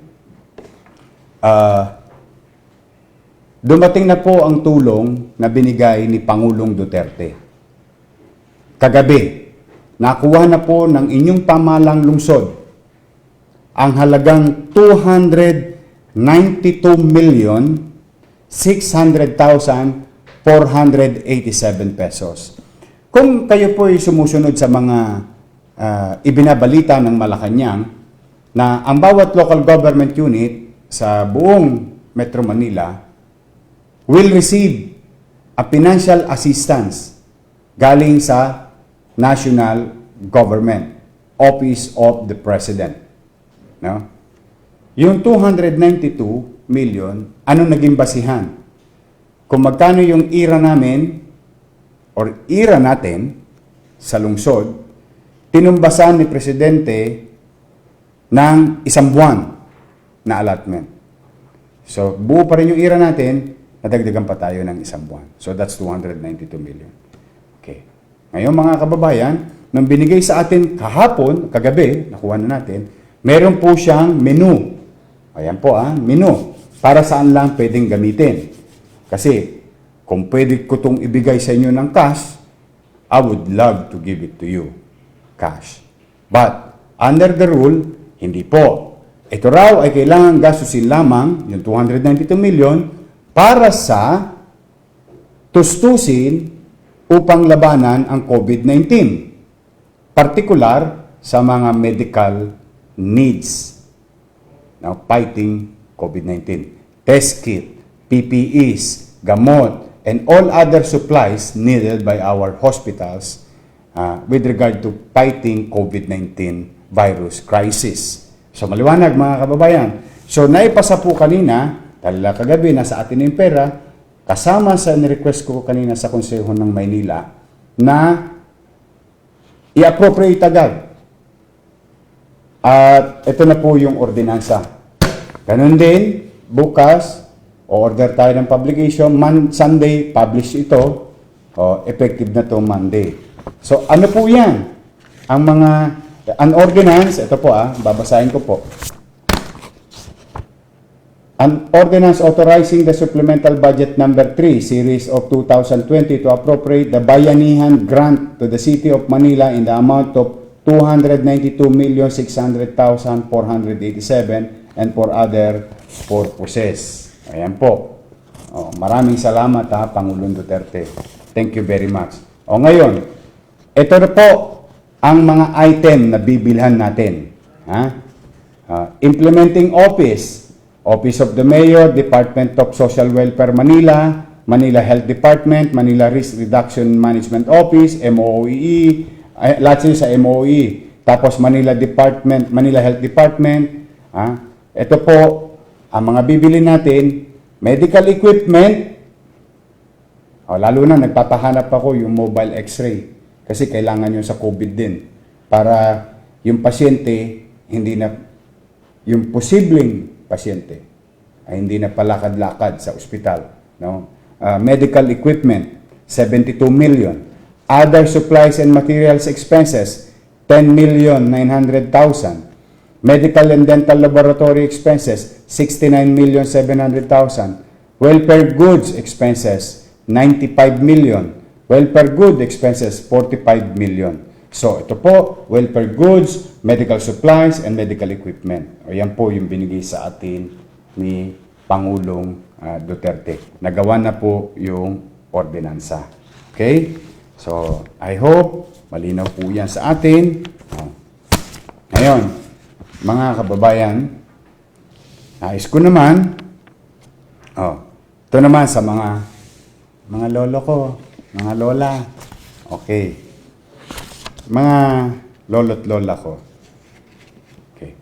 dumating na po ang tulong na binigay ni Pangulong Duterte. Kagabi, nakuha na po ng inyong pamahalang lungsod ang halagang 292,600,487 pesos. Kung kayo po ay sumusunod sa mga ibinabalita ng Malacanang na ang bawat local government unit sa buong Metro Manila will receive a financial assistance galing sa National Government, Office of the President. No? Yung 292 million, ano naging basihan? Kung magkano yung ira namin or ira natin sa lungsod, tinumbasan ni Presidente ng 1 buwan na allotment. So, buo pa rin yung ira natin, nadagdagan pa tayo ng 1 buwan. So, that's 292 million. Okay. Ngayon, mga kababayan, nang binigay sa atin kahapon, kagabi, nakuha na natin, meron po siyang menu. Ayan po, menu. Para saan lang pwedeng gamitin. Kasi, kung pwede ko itong ibigay sa inyo ng cash, I would love to give it to you. Cash. But, under the rule, hindi po. Ito raw ay kailangan gastusin lamang, yung 292 million, para sa tustusin upang labanan ang COVID-19. Partikular sa mga medical needs. Now, fighting COVID-19. Test kit, PPEs, gamot, and all other supplies needed by our hospitals with regard to fighting COVID-19 virus crisis. So, maliwanag mga kababayan. So, naipasa po kanina Dahil kagabi, nasa atin yung pera, kasama sa ni-request ko kanina sa Konseho ng Maynila na i-appropriate agad. At ito na po yung ordinansa. Ganun din, bukas, order tayo ng publication, Sunday, publish ito, effective na to Monday. So, ano po yan? An ordinance, ito po babasahin ko po. An ordinance authorizing the supplemental budget number 3, series of 2020 to appropriate the Bayanihan grant to the City of Manila in the amount of 292,600,487 and for other purposes. Ayan po. Maraming salamat Pangulong Duterte. Thank you very much. Ngayon, ito na po ang mga item na bibilhan natin. Implementing Office, Office of the Mayor, Department of Social Welfare Manila, Manila Health Department, Manila Risk Reduction Management Office, MOEE, lahat sila sa MOE. Tapos Manila Health Department. Ito po, ang mga bibili natin, medical equipment. Lalo na, nagpapahanap ako yung mobile x-ray. Kasi kailangan yun sa COVID din. Para yung pasyente, yung posibleng pasyente, ay hindi na palakad-lakad sa ospital. No? Medical equipment, 72 million. Other supplies and materials expenses, 10,900,000. Medical and dental laboratory expenses, 69,700,000. Welfare goods expenses, 95 million. Welfare good expenses, 45 million. So, ito po, welfare goods, medical supplies, and medical equipment. Ayan po yung binigay sa atin ni Pangulong Duterte. Nagawa na po yung ordinansa. Okay? So, I hope malinaw po yan sa atin. Ngayon, mga kababayan, nais ko naman, ito naman sa mga lolo ko, mga lola. Okay. Mga lolo't lola ko. Okay.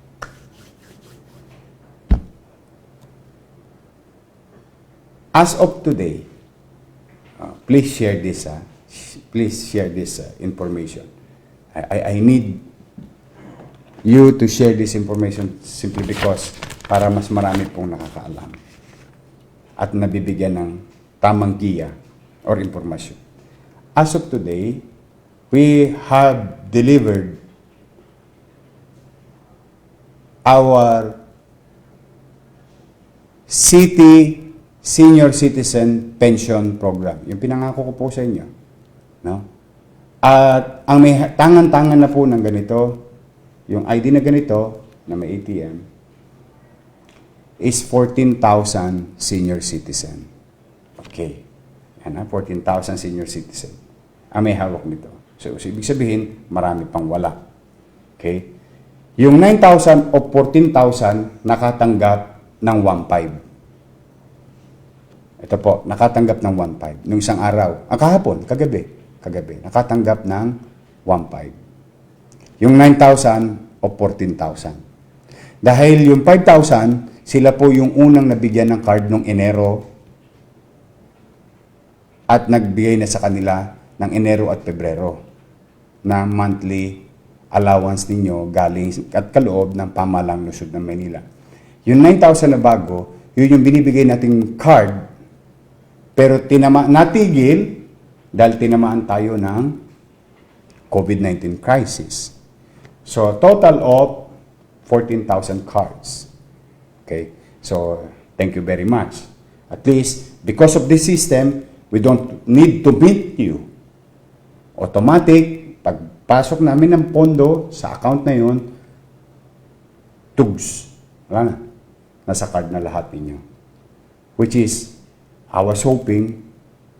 As of today, please share this. Please share this information. I need you to share this information simply because para mas marami pong nakakaalam at nabibigyan ng tamang giya or information. As of today, we have delivered our city senior citizen pension program. Yung pinangako ko po sa inyo. No? At ang may tangan-tangan na po ng ganito, yung ID na ganito, na may ATM, is 14,000 senior citizen. Okay. Yan 14,000 senior citizen. Ang may hawak nito. So, ibig sabihin, marami pang wala. Okay? Yung 9,000 o 14,000 nakatanggap ng 1,500. Ito po, nakatanggap ng 1,500. Nung isang araw, kahapon, kagabi, nakatanggap ng 1,500. Yung 9,000 o 14,000. Dahil yung 5,000, sila po yung unang nabigyan ng card nung Enero at nagbigay na sa kanila ng Enero at Pebrero na monthly allowance ninyo galing at kaloob ng pamahalang lungsod ng Maynila. Yung 9,000 na bago, yun yung binibigay nating card, pero natigil dahil tinamaan tayo ng COVID-19 crisis. So, total of 14,000 cards. Okay? So, thank you very much. At least, because of this system, we don't need to meet you. Automatic, pagpasok namin ng pondo sa account na yun, tugs. Wala na. Nasa card na lahat ninyo. Which is, I was hoping,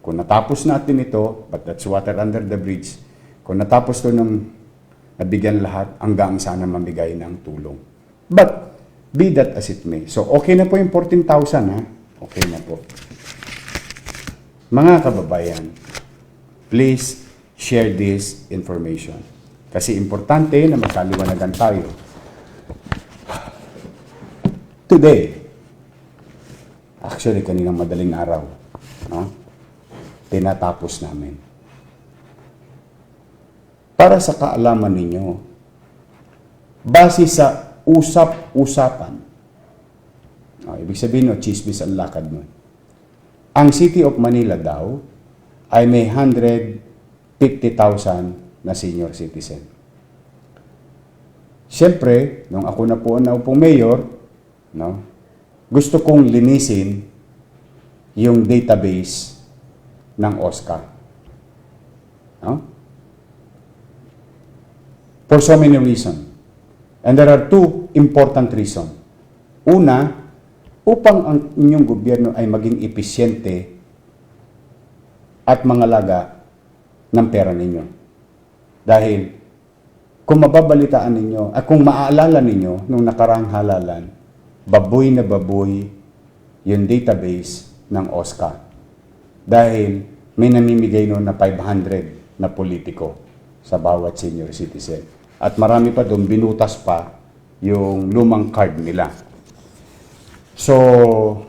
kung natapos natin ito, but that's water under the bridge, kung natapos to ng nabigyan lahat, hanggang sana mamigay ng tulong. But, be that as it may. So, okay na po yung 14,000, ha? Okay na po. Mga kababayan, please share this information. Kasi importante na magkaliwanagan tayo. Today, Actually, kaninang madaling araw, no? Tinatapos namin. Para sa kaalaman ninyo, base sa usap-usapan, ibig sabihin, no, chismis ang lakad mo. Ang City of Manila daw ay may 150,000 na senior citizen. Siyempre, nung ako na po ang naupong mayor, no, gusto kong linisin yung database ng OSCA. No? For so many reasons. And there are two important reasons. Una, upang ang inyong gobyerno ay maging episyente at mangalaga ng pera ninyo. Dahil kung mababalitaan ninyo, at kung maaalala ninyo nung nakaraang halalan, baboy na baboy yung database ng OSCA. Dahil may namimigay noon na 500 na politiko sa bawat senior citizen. At marami pa doon, binutas pa yung lumang card nila. So,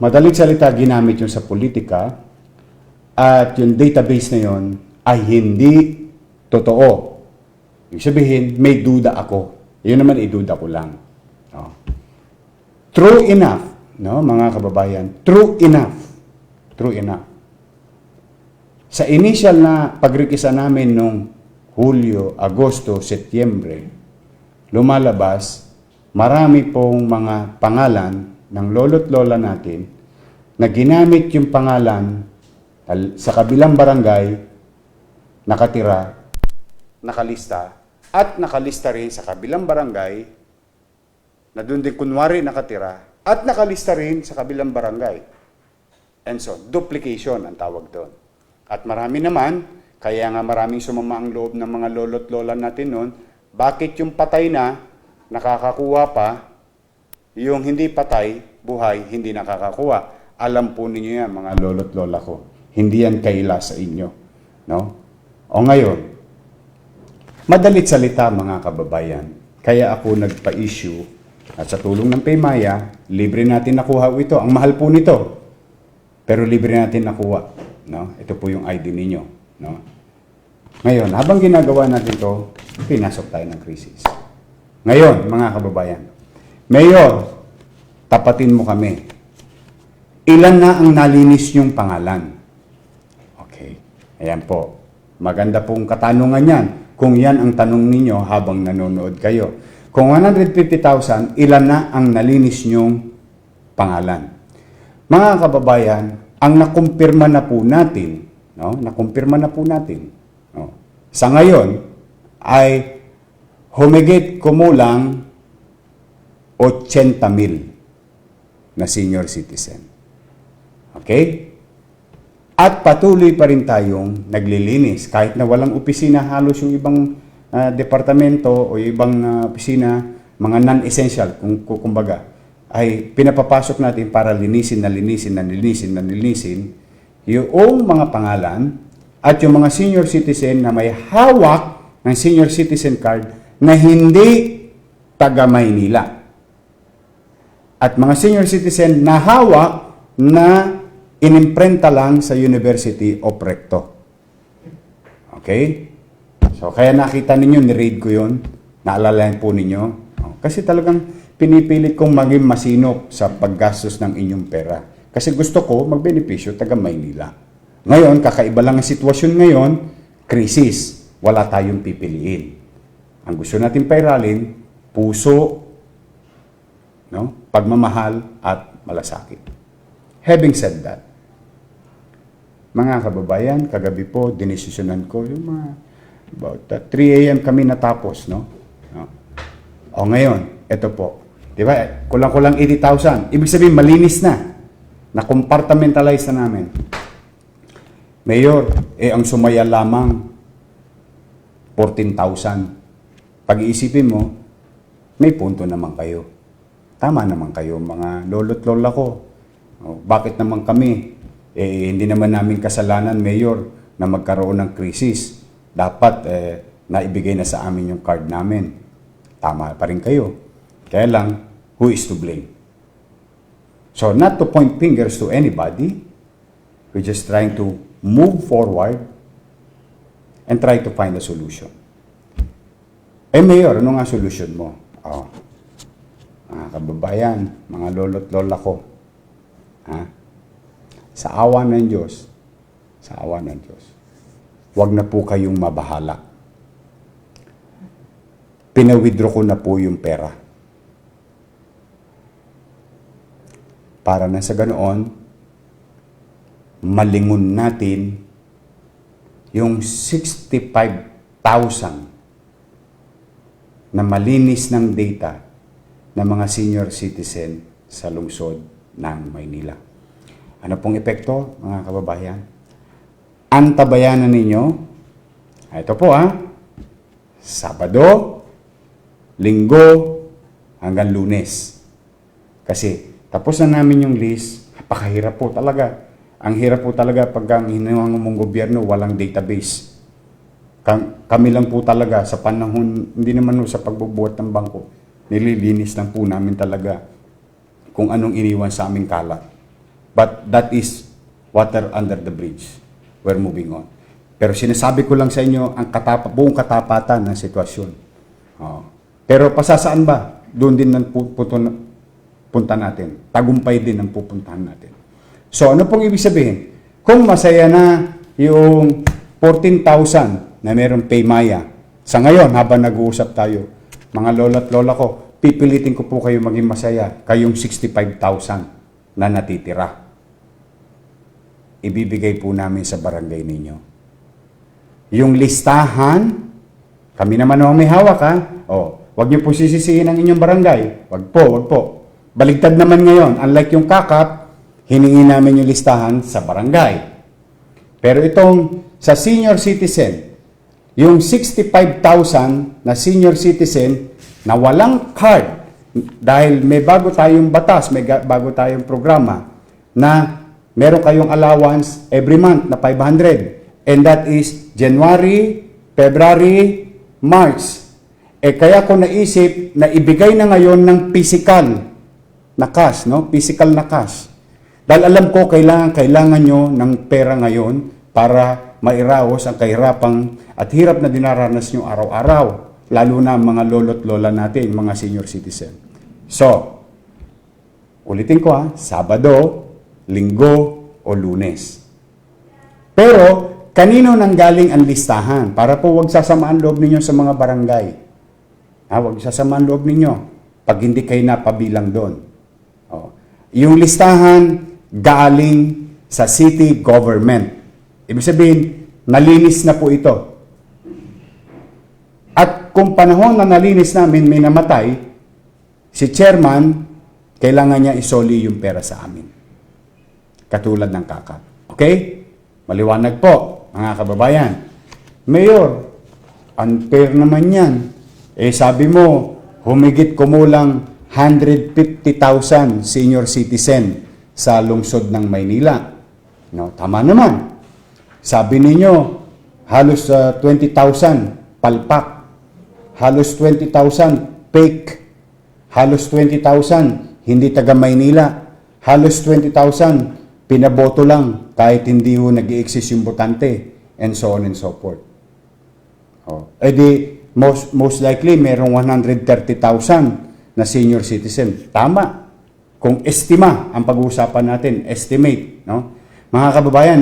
madaling salita, ginamit yun sa politika at yung database na yun ay hindi totoo. Ibig sabihin, may duda ako. Yun naman, iduda ko lang. No? True enough, no, mga kababayan, true enough. True enough. Sa initial na pagrikisa namin nung Hulyo, Agosto, Setyembre, lumalabas, marami pong mga pangalan ng lolo't lola natin na ginamit yung pangalan sa kabilang barangay, nakatira, nakalista, at nakalista rin sa kabilang barangay, na doon din kunwari nakatira, at nakalista rin sa kabilang barangay. And so, duplication ang tawag doon. At marami naman, kaya nga maraming sumama ang loob ng mga lolo't lola natin noon, bakit yung patay na, nakakakuha pa, yung hindi patay, buhay, hindi nakakakuha. Alam po ninyo yan, mga lolo't lola ko. Hindi yan kaila sa inyo. No? O ngayon, madalit salita mga kababayan, kaya ako nagpa-issue at sa tulong ng Paymaya, libre natin nakuha ito. Ang mahal po nito, pero libre natin nakuha. No? Ito po yung ID ninyo. No? Ngayon, habang ginagawa natin ito, pinasok tayo ng krisis. Ngayon, mga kababayan, Mayor, tapatin mo kami. Ilan na ang nalinis niyong pangalan? Okay. Ayan po. Maganda pong katanungan yan. Kung yan ang tanong ninyo habang nanonood kayo. Kung 150,000, ilan na ang nalinis niyong pangalan? Mga kababayan, ang nakumpirma na po natin, no? Nakumpirma na po natin, no? Sa ngayon, ay humigit kumulang 80,000 na senior citizen. Okay? At patuloy pa rin tayong naglilinis. Kahit na walang opisina, halos yung ibang departamento o yung ibang opisina, mga non-essential, kumbaga, ay pinapapasok natin para linisin yung mga pangalan at yung mga senior citizen na may hawak ng senior citizen card na hindi taga Maynila. At mga senior citizen na hawak na inimprenta lang sa University of Recto. Okay? So, kaya nakita ninyo, ni-read ko yun. Naalalayan po ninyo. Kasi talagang pinipilit kong maging masinop sa paggastos ng inyong pera. Kasi gusto ko magbenepisyo taga Maynila. Ngayon, kakaiba lang ang sitwasyon ngayon, krisis. Wala tayong pipiliin. Ang gusto natin pairalin, puso, no? Pagmamahal at malasakit. Having said that, mga kababayan, kagabi po, dinesisyonan ko yung mga about 3 a.m. kami natapos, no? O ngayon, ito po. Di ba? Kulang-kulang 80,000. Ibig sabihin, malinis na. Na-compartmentalize na namin. Mayor, ang sumaya lamang 14,000. Pag-iisipin mo, may punto naman kayo. Tama naman kayo, mga lolo't lola ko. Bakit naman kami? Hindi naman namin kasalanan, Mayor, na magkaroon ng krisis. Dapat naibigay na sa amin yung card namin. Tama pa rin kayo. Kaya lang, who is to blame? So not to point fingers to anybody, we're just trying to move forward and try to find a solution. Mayor, ano nga solution mo? Mga kababayan, mga lolo't lola ko, sa awa ng Diyos, huwag na po kayong mabahala. Pinawithdraw ko na po yung pera. Para na sa ganoon, malingon natin yung 65,000 na malinis ng data ng mga senior citizen sa lungsod ng Maynila. Ano pong epekto, mga kababayan? Antabayanan ninyo, ito po Sabado, Linggo, hanggang Lunes. Kasi tapos na namin yung list, napakahirap po talaga. Ang hirap po talaga pag ang hinawang mong gobyerno, walang database. Kami lang po talaga sa panahon, hindi naman sa pagbubuhat ng bangko, nililinis lang po namin talaga kung anong iniwan sa aming kalat. But that is water under the bridge. We're moving on. Pero sinasabi ko lang sa inyo ang buong katapatan ng sitwasyon. Pero pasasaan ba? Doon din ang punta natin. Tagumpay din ang pupuntahan natin. So ano pong ibig sabihin? Kung masaya na yung 14,000 na merong Paymaya, sa ngayon habang nag-uusap tayo, mga lola't lola ko, pipilitin ko po kayo maging masaya, kayong 65,000 na natitira. Ibibigay po namin sa barangay ninyo. Yung listahan, kami naman ang may hawak wag niyo po sisisihin ang inyong barangay. Wag po. Baligtad naman ngayon, unlike yung kakap, hiningi namin yung listahan sa barangay. Pero itong sa senior citizen, yung 65,000 na senior citizen na walang card, dahil may bago tayong batas, may bago tayong programa, na meron kayong allowance every month na 500. And that is January, February, March. Kaya ko naisip na ibigay na ngayon ng physical na cash, Physical na cash. Dahil alam ko, kailangan nyo ng pera ngayon para mairaos ang kahirapang at hirap na dinaranas nyo araw-araw. Lalo na mga lolo't lola natin, mga senior citizen. So, ulitin ko Sabado, Linggo, o Lunes. Pero, kanino nanggaling ang listahan? Para po wag sasamaan loob ninyo sa mga barangay. Wag sasamaan loob ninyo pag hindi kayo napabilang doon. Yung listahan galing sa city government. Ibig sabihin, nalinis na po ito. At kung panahon na nalinis namin may namatay, si chairman, kailangan niya isoli yung pera sa amin. Katulad ng kakap. Okay? Maliwanag po, mga kababayan. Mayor, unfair naman yan. Sabi mo, humigit kumulang 150,000 senior citizen sa lungsod ng Maynila. Tama naman. Sabi ninyo, halos 20,000 palpak. Halos 20,000 fake. Halos 20,000 hindi taga Maynila. Halos 20,000 pinaboto lang kahit hindi nag-i-exist yung botante, and so on and so forth. Most likely, merong 130,000 na senior citizen. Tama. Kung estima ang pag-uusapan natin, estimate, Mga kababayan,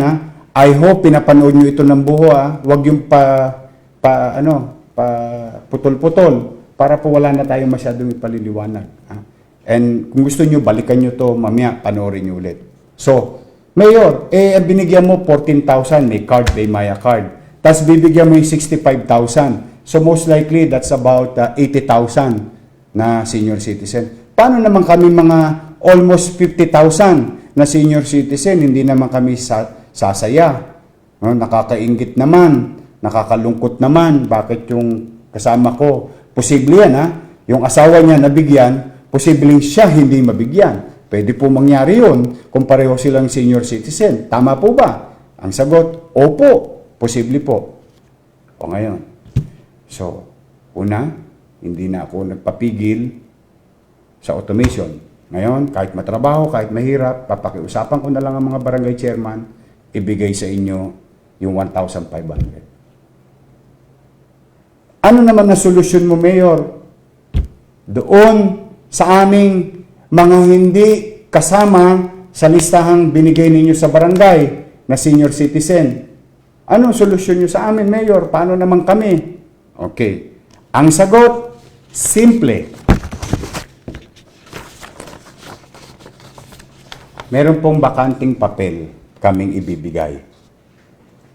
I hope pinapanood nyo ito ng buo, Huwag yung putol-putol para po wala na tayong masyadong ipaliliwanag. And kung gusto nyo, balikan nyo to mamaya, panoorin nyo ulit. So, Mayor, binigyan mo 14,000, may card, may Maya card. Tapos bibigyan mo yung 65,000. So most likely, that's about 80,000 na senior citizen. Paano naman kami mga almost 50,000 na senior citizen, hindi naman kami sasaya? Nakakaingit naman, nakakalungkot naman. Bakit yung kasama ko? Posible yan, Yung asawa niya nabigyan, posibleng siya hindi mabigyan. Pwede po mangyari yun kung pareho silang senior citizen. Tama po ba? Ang sagot, opo. Posible po. O ngayon. So, una, hindi na ako nagpapigil sa automation. Ngayon, kahit matrabaho, kahit mahirap, papakiusapan ko na lang ang mga barangay chairman, ibigay sa inyo yung 1,500. Ano naman na solusyon mo, Mayor? Doon sa aming mga hindi kasama sa listahang binigay ninyo sa barangay na senior citizen. Anong solusyon nyo sa amin, Mayor? Paano naman kami? Okay. Ang sagot, simple. Meron pong bakanting papel kaming ibibigay.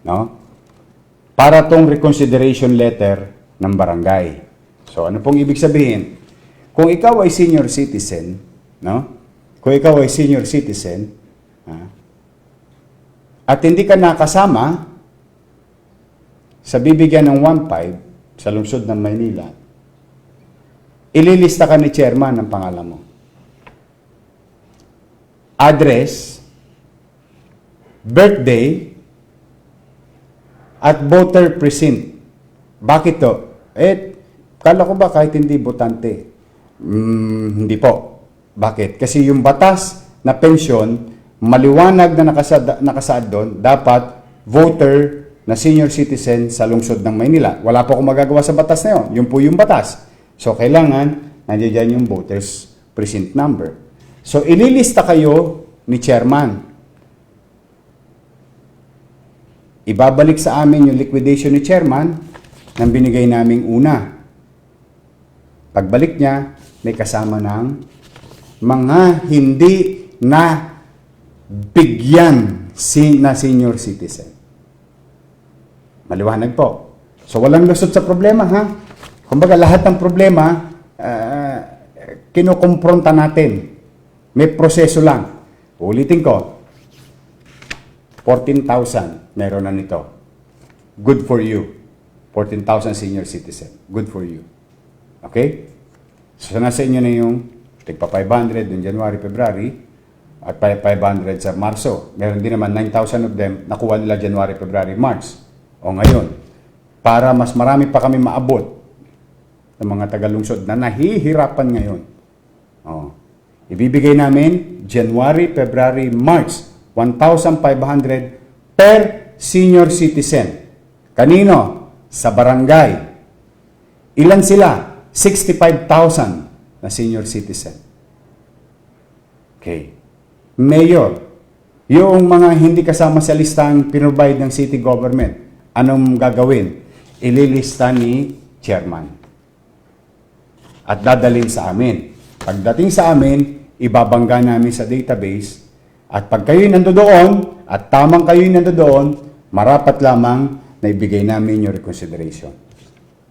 No? Para tong reconsideration letter ng barangay. So, ano pong ibig sabihin? Kung ikaw ay senior citizen, no? Kung ikaw ay senior citizen, at hindi ka nakasama sa bibigyan ng 1,500 sa lungsod ng Maynila, ililista ka ni chairman ng pangalan mo. Address, birthday, at voter precinct. Bakit to? Kala ko ba kahit hindi botante? Hindi po. Bakit? Kasi yung batas na pensyon, maliwanag na nakasaad doon, dapat voter na senior citizen sa lungsod ng Maynila. Wala po akong magagawa sa batas na yun. Yun po yung batas. So, kailangan, nandiyan yung voters precinct number. So, ililista kayo ni chairman. Ibabalik sa amin yung liquidation ni chairman ng binigay naming una. Pagbalik niya, may kasama ng mga hindi na bigyan na senior citizen. Maliwanag po. So, walang lusot sa problema, ha? Kumbaga, lahat ng problema, kinukumpronta natin. May proseso lang. Ulitin ko, 14,000 meron na nito. Good for you. 14,000 senior citizen. Good for you. Okay? So, nasa inyo na yung tigpa 500 in January, February, at 500 sa Marso. Meron din naman 9,000 of them, nakuha nila January, February, March. O ngayon, para mas marami pa kami maabot ng mga tagalungsod na nahihirapan ngayon. O, ibibigay namin January, February, March, 1,500 per senior citizen. Kanino? Sa barangay. Ilan sila? 65,000 na senior citizen. Okay. Mayor, yung mga hindi kasama sa listang pinrovide ng city government, anong gagawin? Ililista ni chairman. At dadalhin sa amin. Pagdating sa amin, ibabangga namin sa database. At pag kayo'y nandoon, at tamang kayo'y nandoon, marapat lamang na ibigay namin yung reconsideration.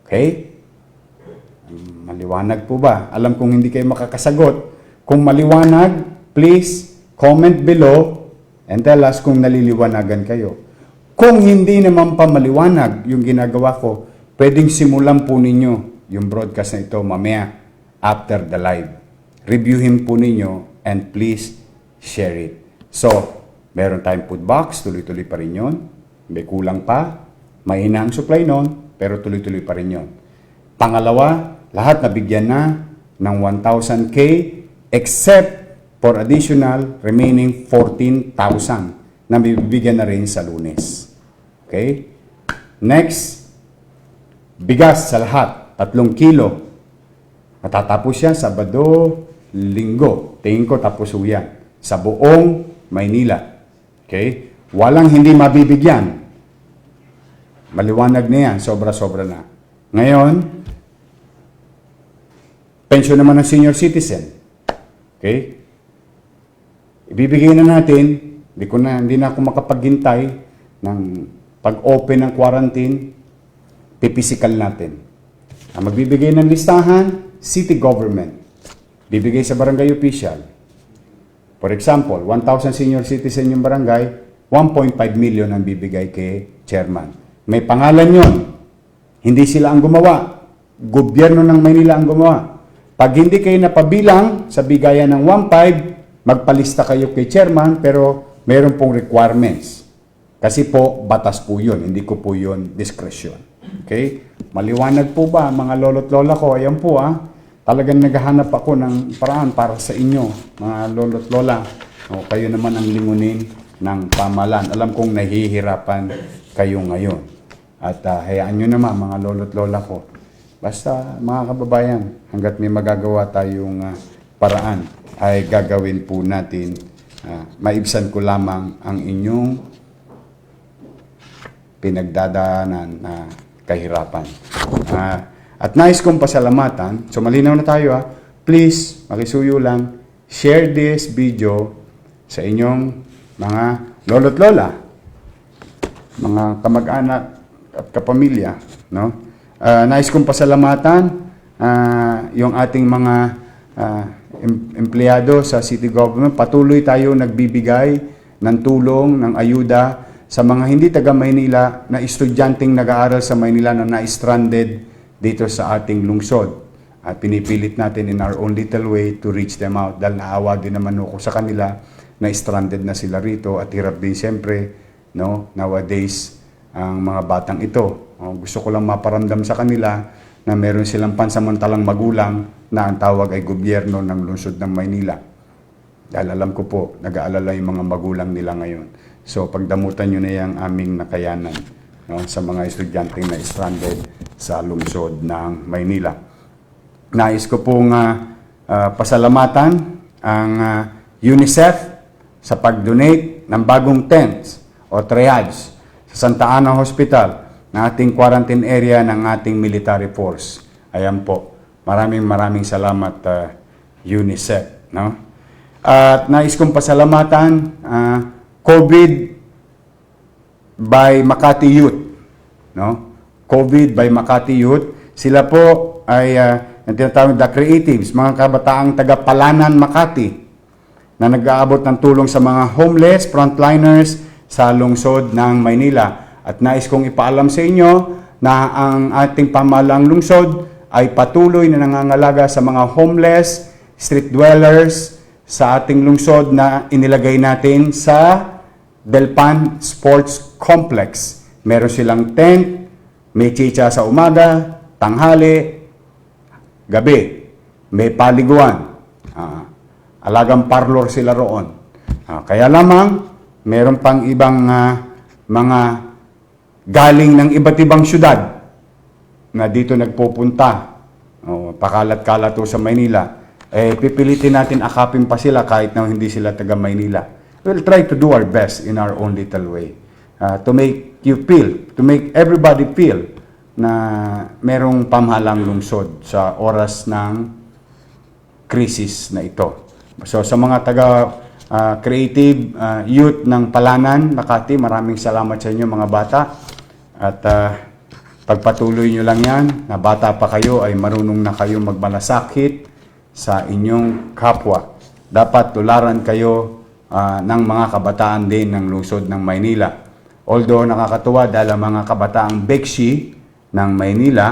Okay? Maliwanag po ba? Alam kong hindi kayo makakasagot. Kung maliwanag, please comment below and tell us kung naliliwanagan kayo. Kung hindi naman pa maliwanag yung ginagawa ko, pwedeng simulan po ninyo yung broadcast na ito mamaya after the live. Reviewin po ninyo and please share it. So, meron tayong food box, tuloy-tuloy pa rin yun. May kulang pa, mahina ang supply nun, pero tuloy-tuloy pa rin yun. Pangalawa, lahat nabigyan na ng 1,000K except for additional remaining 14,000 na bibigyan na rin sa Lunes. Okay? Next, bigas sa lahat, 3 kilo. Matatapos yan Sabado, Linggo. Tingin ko tapos yan. Sa buong Maynila. Okay? Walang hindi mabibigyan. Maliwanag na yan. Sobra-sobra na. Ngayon, pension naman ng senior citizen. Okay? Ibibigay na natin, hindi na ako makapaghintay ng pag-open ng quarantine, pipisikal natin. Ang magbibigay ng listahan, city government. Bibigay sa barangay official. For example, 1,000 senior citizen yung barangay, 1.5 million ang bibigay kay chairman. May pangalan yon. Hindi sila ang gumawa. Gobyerno ng Maynila ang gumawa. Pag hindi kayo napabilang sa bigayan ng 1.5, magpalista kayo kay chairman, pero meron pong requirements. Kasi po, batas po yun. Hindi ko po yun discretion. Okay? Maliwanag po ba, mga lolo't lola ko? Ayan po talagang naghahanap ako ng paraan para sa inyo, mga lolo't lola. Kayo naman ang lingunin ng pamahalaan. Alam kong nahihirapan kayo ngayon. At hayaan nyo naman, mga lolo't lola ko. Basta, mga kababayan, hanggat may magagawa tayong paraan, ay gagawin po natin. Maibsan ko lamang ang inyong pinagdadaanan na kahirapan. At nais kong pasalamatan, so malinaw na tayo please, makisuyo lang, share this video sa inyong mga lolo't lola, mga kamag-anak at kapamilya, no? Nais kong pasalamatan yung ating mga empleyado sa city government. Patuloy tayo nagbibigay ng tulong, ng ayuda sa mga hindi taga Maynila na estudyanteng nag-aaral sa Maynila na na-stranded dito sa ating lungsod. At pinipilit natin in our own little way to reach them out dahil naawa din naman ako sa kanila na stranded na sila rito at hirap din siyempre, no, nowadays ang mga batang ito. Gusto ko lang maparamdam sa kanila na meron silang pansamantalang magulang na ang tawag ay gobyerno ng lungsod ng Maynila. Dahil alam ko po, nag-aalala yung mga magulang nila ngayon. So pagdamutan nyo na yung aming nakayanan, no, sa mga estudyanteng na stranded sa lungsod ng Maynila. Nais ko pong pasalamatan ang UNICEF sa pag-donate ng bagong tents o triage sa Santa Ana Hospital na ating quarantine area ng ating military force. Ayan po. Maraming salamat UNICEF, no? At nais kong pasalamatan COVID by Makati Youth, no? COVID by Makati Youth. Sila po ay ang tinatawag The Creatives, mga kabataang taga Palanan, Makati, na nag-aabot ng tulong sa mga homeless frontliners sa lungsod ng Maynila. At nais kong ipaalam sa inyo na ang ating pamahalaang lungsod ay patuloy na nangangalaga sa mga homeless, street dwellers sa ating lungsod na inilagay natin sa Delpan Sports Complex. Meron silang tent, may chicha sa umaga, tanghali, gabi, may paliguan, alagang parlor sila roon. Kaya lamang, meron pang ibang mga galing ng iba't ibang syudad na dito nagpupunta, pakalat-kalat sa Maynila, pipilitin natin akapin pa sila kahit na hindi sila taga Maynila. We'll try to do our best in our own little way to make you feel, to make everybody feel na merong pamahalang lungsod sa oras ng krisis na ito. So sa mga taga creative youth ng Palanan, Makati, maraming salamat sa inyo mga bata. At pagpatuloy nyo lang yan, na bata pa kayo ay marunong na kayo magmalasakit sa inyong kapwa. Dapat tularan kayo ng mga kabataan din ng lungsod ng Maynila. Although nakakatuwa dahil ang mga kabataang Bekshi ng Maynila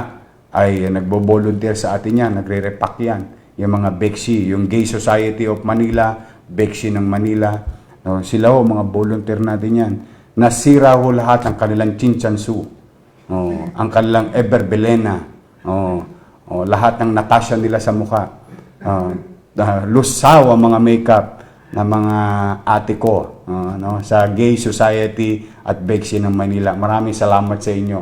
ay nagbo-volunteer sa atin yan, nagre-repack yan. Yung mga Bekshi, yung Gay Society of Manila, Bekshi ng Manila, no, sila mga volunteer natin yan. Nasira ho lahat ang kanilang Chinchansu, ang kanilang Everbelena, lahat ng Natasha nila sa mukha, lusaw ang mga makeup na mga ate ko no, sa Gay Society at Bekshi ng Manila. Maraming salamat sa inyo.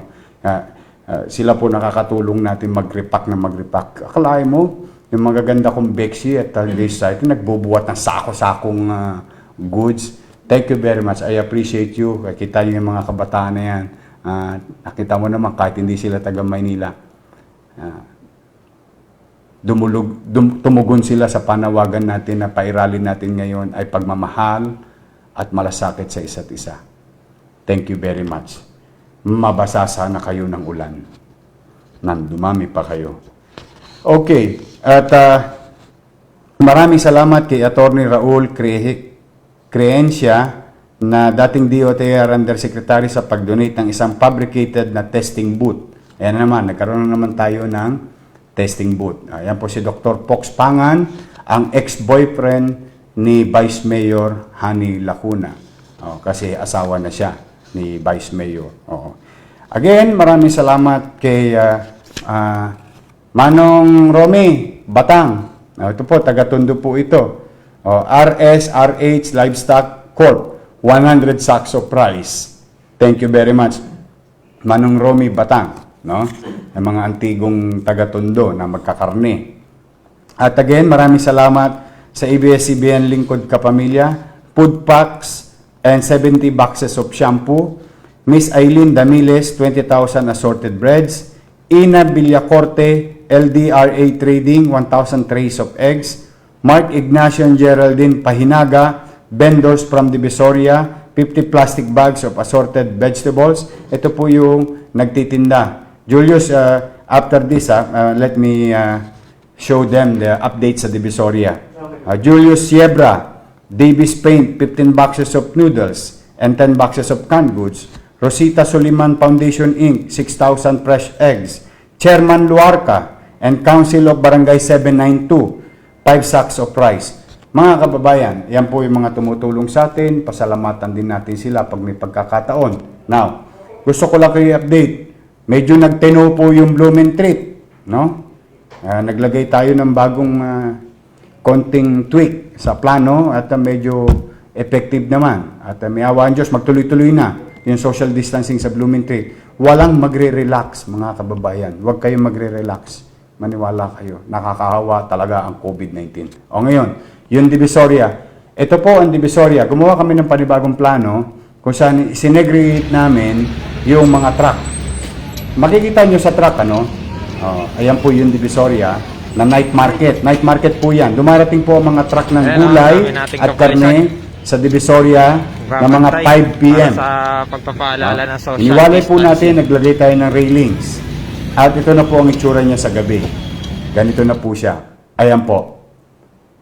Sila po nakakatulong natin mag-repack na mag-repack. Akalain mo, yung magaganda kong Bekshi at Gay Society, nagbubuhat ng sako-sakong goods. Thank you very much. I appreciate you. Kita niyo yung mga kabataan na yan. Nakita mo naman kahit hindi sila taga Maynila. Tumugon sila sa panawagan natin na pairalin natin ngayon ay pagmamahal at malasakit sa isa't isa. Thank you very much. Mabasa sana kayo ng ulan. Dumami pa kayo. Okay. At maraming salamat kay Attorney Raul Creencia na dating DOTR Undersecretary sa pag-donate ng isang fabricated na testing booth. Ayan naman, nagkaroon na naman tayo ng testing booth. Ayan po si Dr. Pox Pangan, ang ex-boyfriend ni Vice Mayor Hani Lacuna. Kasi asawa na siya ni Vice Mayor. Again, maraming salamat kay Manong Romy. Batang. Ito po, taga-Tondo po ito. RSRH Livestock Corp. 100 sacks of rice. Thank you very much. Manong Romy Batang. No? Ang mga antigong taga-Tondo na magkakarne. At again, maraming salamat sa ABS-CBN Lingkod Kapamilya, food packs, and 70 boxes of shampoo. Miss Aileen Damiles, 20,000 assorted breads. Ina Villacorte, LDRA Trading, 1,000 trays of eggs. Mark Ignacio and Geraldine Pahinaga, vendors from Divisoria, 50 plastic bags of assorted vegetables. Ito po yung nagtitinda. Julius, after this, let me show them the updates sa Divisoria. Julius Siebra, Davis Paint, 15 boxes of noodles and 10 boxes of canned goods. Rosita Suliman Foundation Inc., 6,000 fresh eggs. Chairman Luarca and Council of Barangay 792, 5 sacks of rice. Mga kababayan, yan po yung mga tumutulong sa atin. Pasalamatan din natin sila pag may pagkakataon. Now, gusto ko lang kayo update. Medyo nagteno po yung blooming treat. No? Naglagay tayo ng bagong konting tweak sa plano at medyo effective naman. At may awaan Diyos, magtuloy-tuloy na yung social distancing sa blooming treat. Walang magre-relax, mga kababayan. Huwag kayong magre-relax. Maniwala kayo. Nakakahawa talaga ang COVID-19. O ngayon, yung Divisoria. Ito po ang Divisoria. Gumawa kami ng panibagong plano kung saan sinegregate namin yung mga truck. Makikita nyo sa truck, ano? Ayan po yung Divisoria na night market. Night market po yan. Dumarating po ang mga truck ng gulay at karne sa Divisoria na mga 5 p.m. Sa pagpapaalala ng social Iniwalay po natin, naglagay tayo ng railings. At ito na po ang itsura niya sa gabi. Ganito na po siya. Ayan po.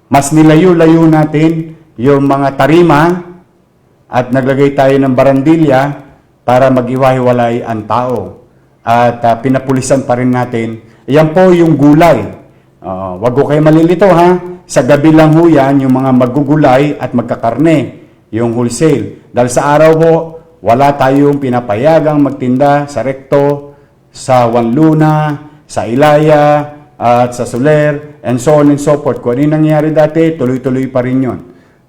Mas nilayo-layo natin yung mga tarima at naglagay tayo ng barandilya para mag-iwahiwalay ang tao. At pinapulisan pa rin natin. Ayan po yung gulay. Wag ko kayo malilito ha. Sa gabi lang ho yan, yung mga magugulay at magkakarne, yung wholesale. Dahil sa araw ho, wala tayong pinapayagang magtinda sa Recto, sa Wanluna, sa Ilaya, at sa Soler, and so on and so forth. Kung ano yung nangyari dati, tuloy-tuloy pa rin yun.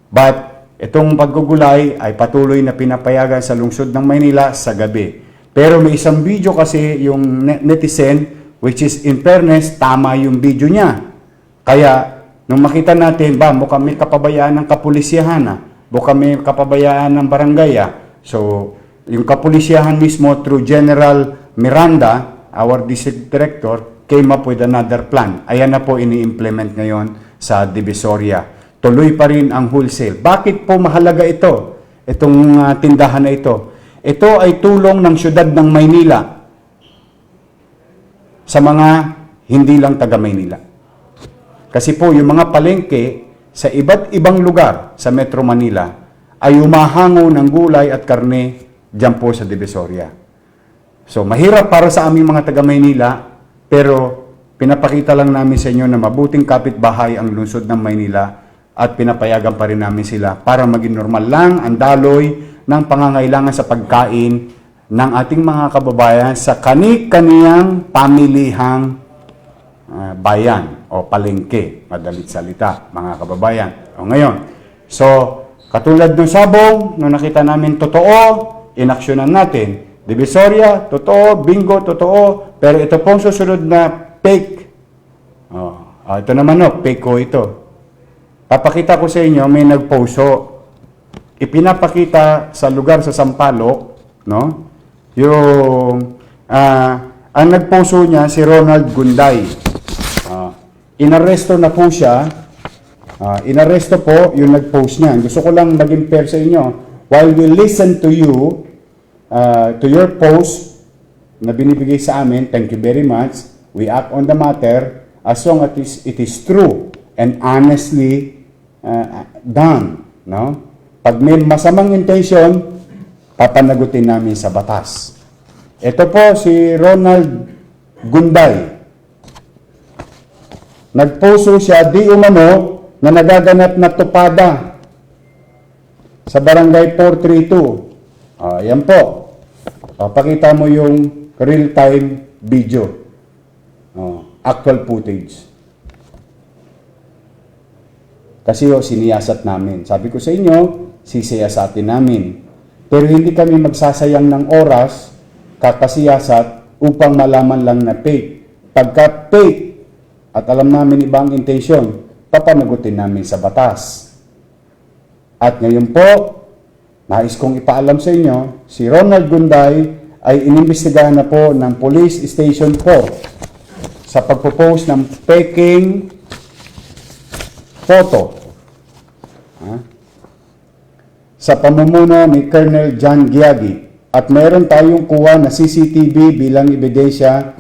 But, itong paggugulay ay patuloy na pinapayagan sa lungsod ng Maynila sa gabi. Pero may isang video kasi yung netizen, which is in fairness, tama yung video niya. Kaya, nung makita natin, mukhang may kapabayaan ng kapulisyahan, mukhang may kapabayaan ng barangay. So, yung kapulisyahan mismo through General Miranda, our district director, came up with another plan. Ayan na po ini-implement ngayon sa Divisoria. Tuloy pa rin ang wholesale. Bakit po mahalaga ito? Itong tindahan na ito. Ito ay tulong ng syudad ng Maynila sa mga hindi lang taga Maynila. Kasi po, yung mga palengke sa iba't ibang lugar sa Metro Manila ay umahango ng gulay at karne dyan po sa Divisoria. So, mahirap para sa aming mga taga-Maynila, pero pinapakita lang namin sa inyo na mabuting kapitbahay ang lungsod ng Maynila at pinapayagan pa rin namin sila para maging normal lang ang daloy ng pangangailangan sa pagkain ng ating mga kababayan sa kani-kaniyang pamilihang bayan o palengke, madalit salita, mga kababayan. O ngayon, so, katulad ng sabong, nung nakita namin totoo, inaksyonan natin. Divisoria, totoo, bingo, totoo, pero ito pong susunod na fake. Ito naman fake ko ito. Papakita ko sa inyo, may nagposo. Ipinapakita sa lugar sa Sampaloc, no? Yung, ang nagposo niya, si Ronald Gunday. Inaresto na po siya. Inaresto po yung nag-post niya. Gusto ko lang maging fair sa inyo. While we listen to you, to your post na binibigay sa amin, thank you very much. We act on the matter as long as it is true and honestly done. No? Pag may masamang intention, papanagutin namin sa batas. Ito po si Ronald Gunday. Nagposo siya di umano na nagaganap na tupada sa barangay 432. Yan po. Pakita mo yung real-time video. Actual footage. Kasi siniyasat namin. Sabi ko sa inyo, sisiyasatin namin. Pero hindi kami magsasayang ng oras, kakasiyasat, upang malaman lang na fake. Pagka fake, at alam namin ibang intensyon, papanagutin namin sa batas. At ngayon po, nais kong ipaalam sa inyo, si Ronald Gunday ay inimbestigahan na po ng Police Station 4 sa pagpo-post ng peking photo. Sa pamumuno ni Colonel John Giagi. At meron tayong kuha na CCTV bilang ebidensya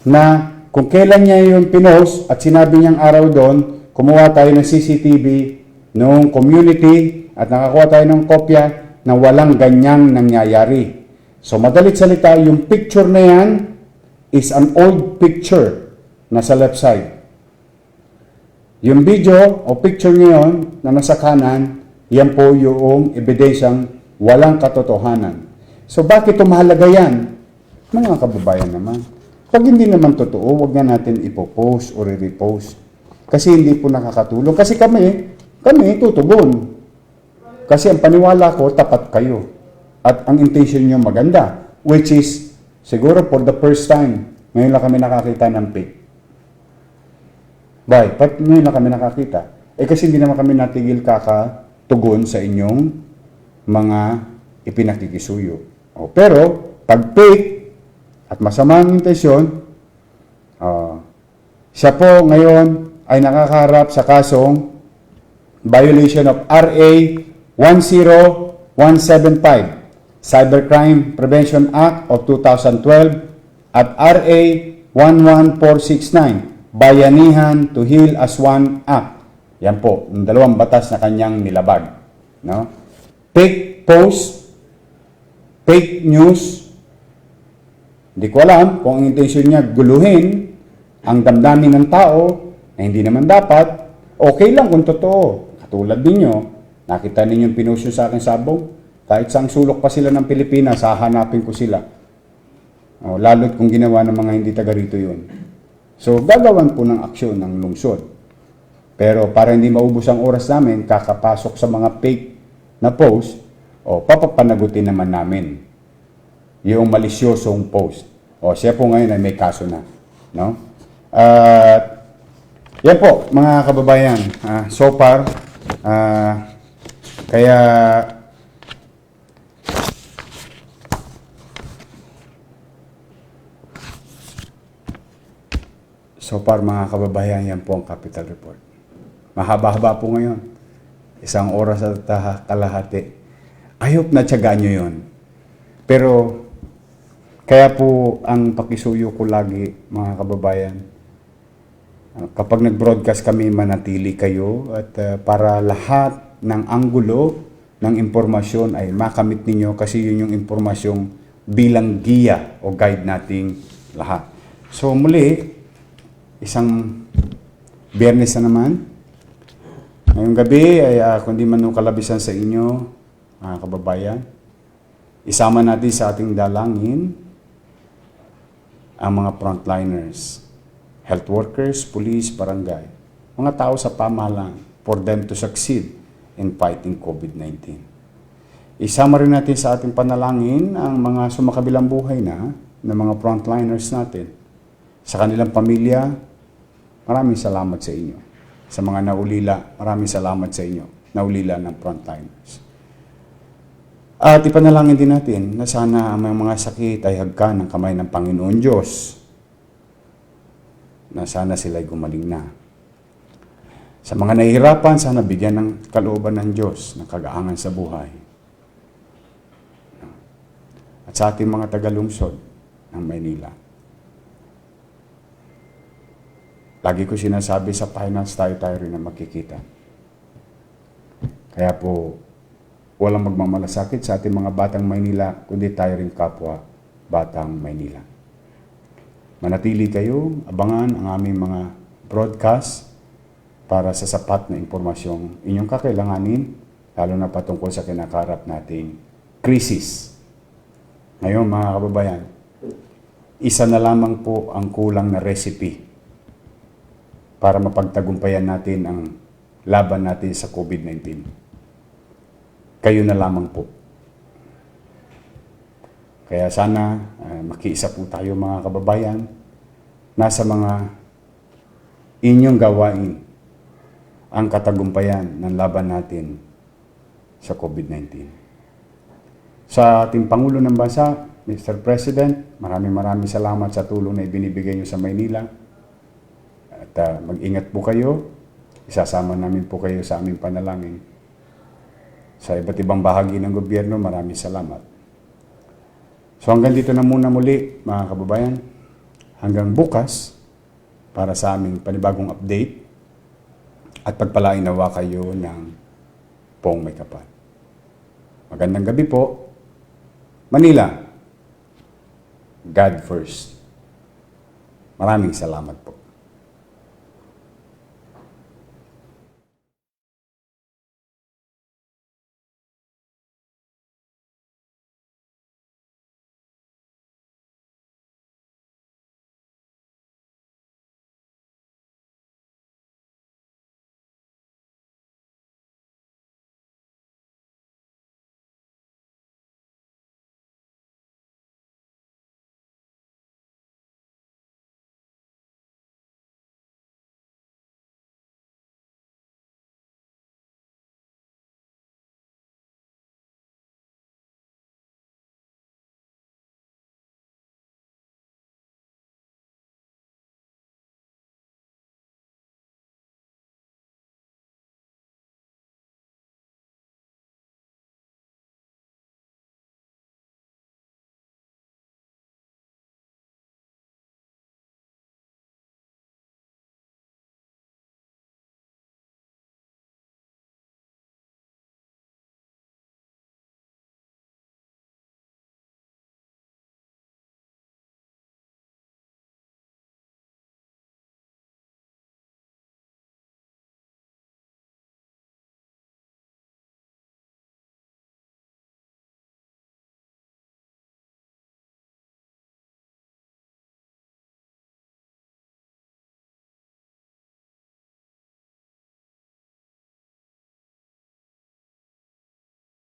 na kung kailan niya yung pinost at sinabi niyang araw doon, kumuha tayo ng CCTV noong community at nakakuha tayo ng kopya na walang ganyang nangyayari. So madalit salita, yung picture na yan is an old picture na sa left side. Yung video o picture ngayon na nasa kanan, yan po yung ebidensyang walang katotohanan. So bakit mahalaga yan? Mga kababayan naman. Pag hindi naman totoo, huwag na natin ipopost o re-repost. Kasi hindi po nakakatulong. Kasi kami tutugon. Kasi ang paniwala ko, tapat kayo. At ang intention nyo maganda. Which is, siguro for the first time, ngayon lang kami nakakita ng fake. Ba't ngayon lang kami nakakita? Kasi hindi naman kami natigil kakatugon sa inyong mga ipinakikisuyo. Pero, pag fake at masama ang intensyon, siya po ngayon ay nakakaharap sa kasong violation of RA 10175, Cybercrime Prevention Act of 2012 at RA 11469, Bayanihan to Heal as One Act. Yan po, yung dalawang batas na kanyang nilabag. No? Fake post, fake news, hindi ko alam kung ang intensyon niya guluhin ang damdamin ng tao na hindi naman dapat. Okay lang kung totoo. Katulad ninyo, nakita ninyo yung pinost sa akin sabong. Kahit saang sulok pa sila ng Pilipinas, hahanapin ko sila. Lalo't kung ginawa ng mga hindi taga rito yun. So, gagawan po ng aksyon ng lungsod. Pero para hindi maubos ang oras namin, kakapasok sa mga fake na post, papapanagutin naman namin yung malisyosong post. Siya po ngayon ay may kaso na. No? Yan po, mga kababayan. So far, kaya mga kababayan, yan po ang Capital Report. Mahaba-haba po ngayon. 1 oras at kalahati. I hope na tiyagaan nyo yun. Pero, kaya po ang pakisuyo ko lagi, mga kababayan, kapag nag-broadcast kami, manatili kayo at para lahat ng anggulo ng impormasyon ay makamit ninyo kasi yun yung impormasyong bilang giya o guide nating lahat. So muli, isang Biyernes na naman. Ngayong gabi ay kung di man nung kalabisan sa inyo, mga kababayan, isama natin sa ating dalangin ang mga frontliners, health workers, police, barangay, mga tao sa pamahalaan for them to succeed in fighting COVID-19. Isama rin natin sa ating panalangin ang mga sumakabilang buhay na mga frontliners natin. Sa kanilang pamilya, maraming salamat sa inyo. Sa mga naulila, maraming salamat sa inyo, naulila ng frontliners. At ipanalangin din natin na sana ang mga sakit ay hagkan ng kamay ng Panginoon Diyos, na sana sila'y gumaling na. Sa mga nahihirapan, sana bigyan ng kalooban ng Diyos ng kagaangan sa buhay. At sa ating mga tagalungsod ng Maynila, lagi ko sinasabi sa finance tayo rin na magkikita. Kaya po, walang magmamalasakit sa ating mga batang Maynila, kundi tayo rin kapwa batang Maynila. Manatili kayo, abangan ang aming mga broadcast para sa sapat na impormasyong inyong kakailanganin, lalo na patungkol sa kinakarap nating krisis. Ngayon mga kababayan, isa na lamang po ang kulang na recipe para mapagtagumpayan natin ang laban natin sa COVID-19. Kayo na lamang po. Kaya sana makiisa po tayo mga kababayan. Nasa mga inyong gawain ang katagumpayan ng laban natin sa COVID-19. Sa ating Pangulo ng Bansa, Mr. President, maraming salamat sa tulong na ibinibigay niyo sa Maynila. At mag-ingat po kayo. Isasama namin po kayo sa aming panalangin. Sa iba't ibang bahagi ng gobyerno, maraming salamat. So hanggang dito na muna muli, mga kababayan. Hanggang bukas, para sa aming panibagong update. At pagpalain nawa kayo ng Pong May Kapal. Magandang gabi po. Manila, God first. Maraming salamat po.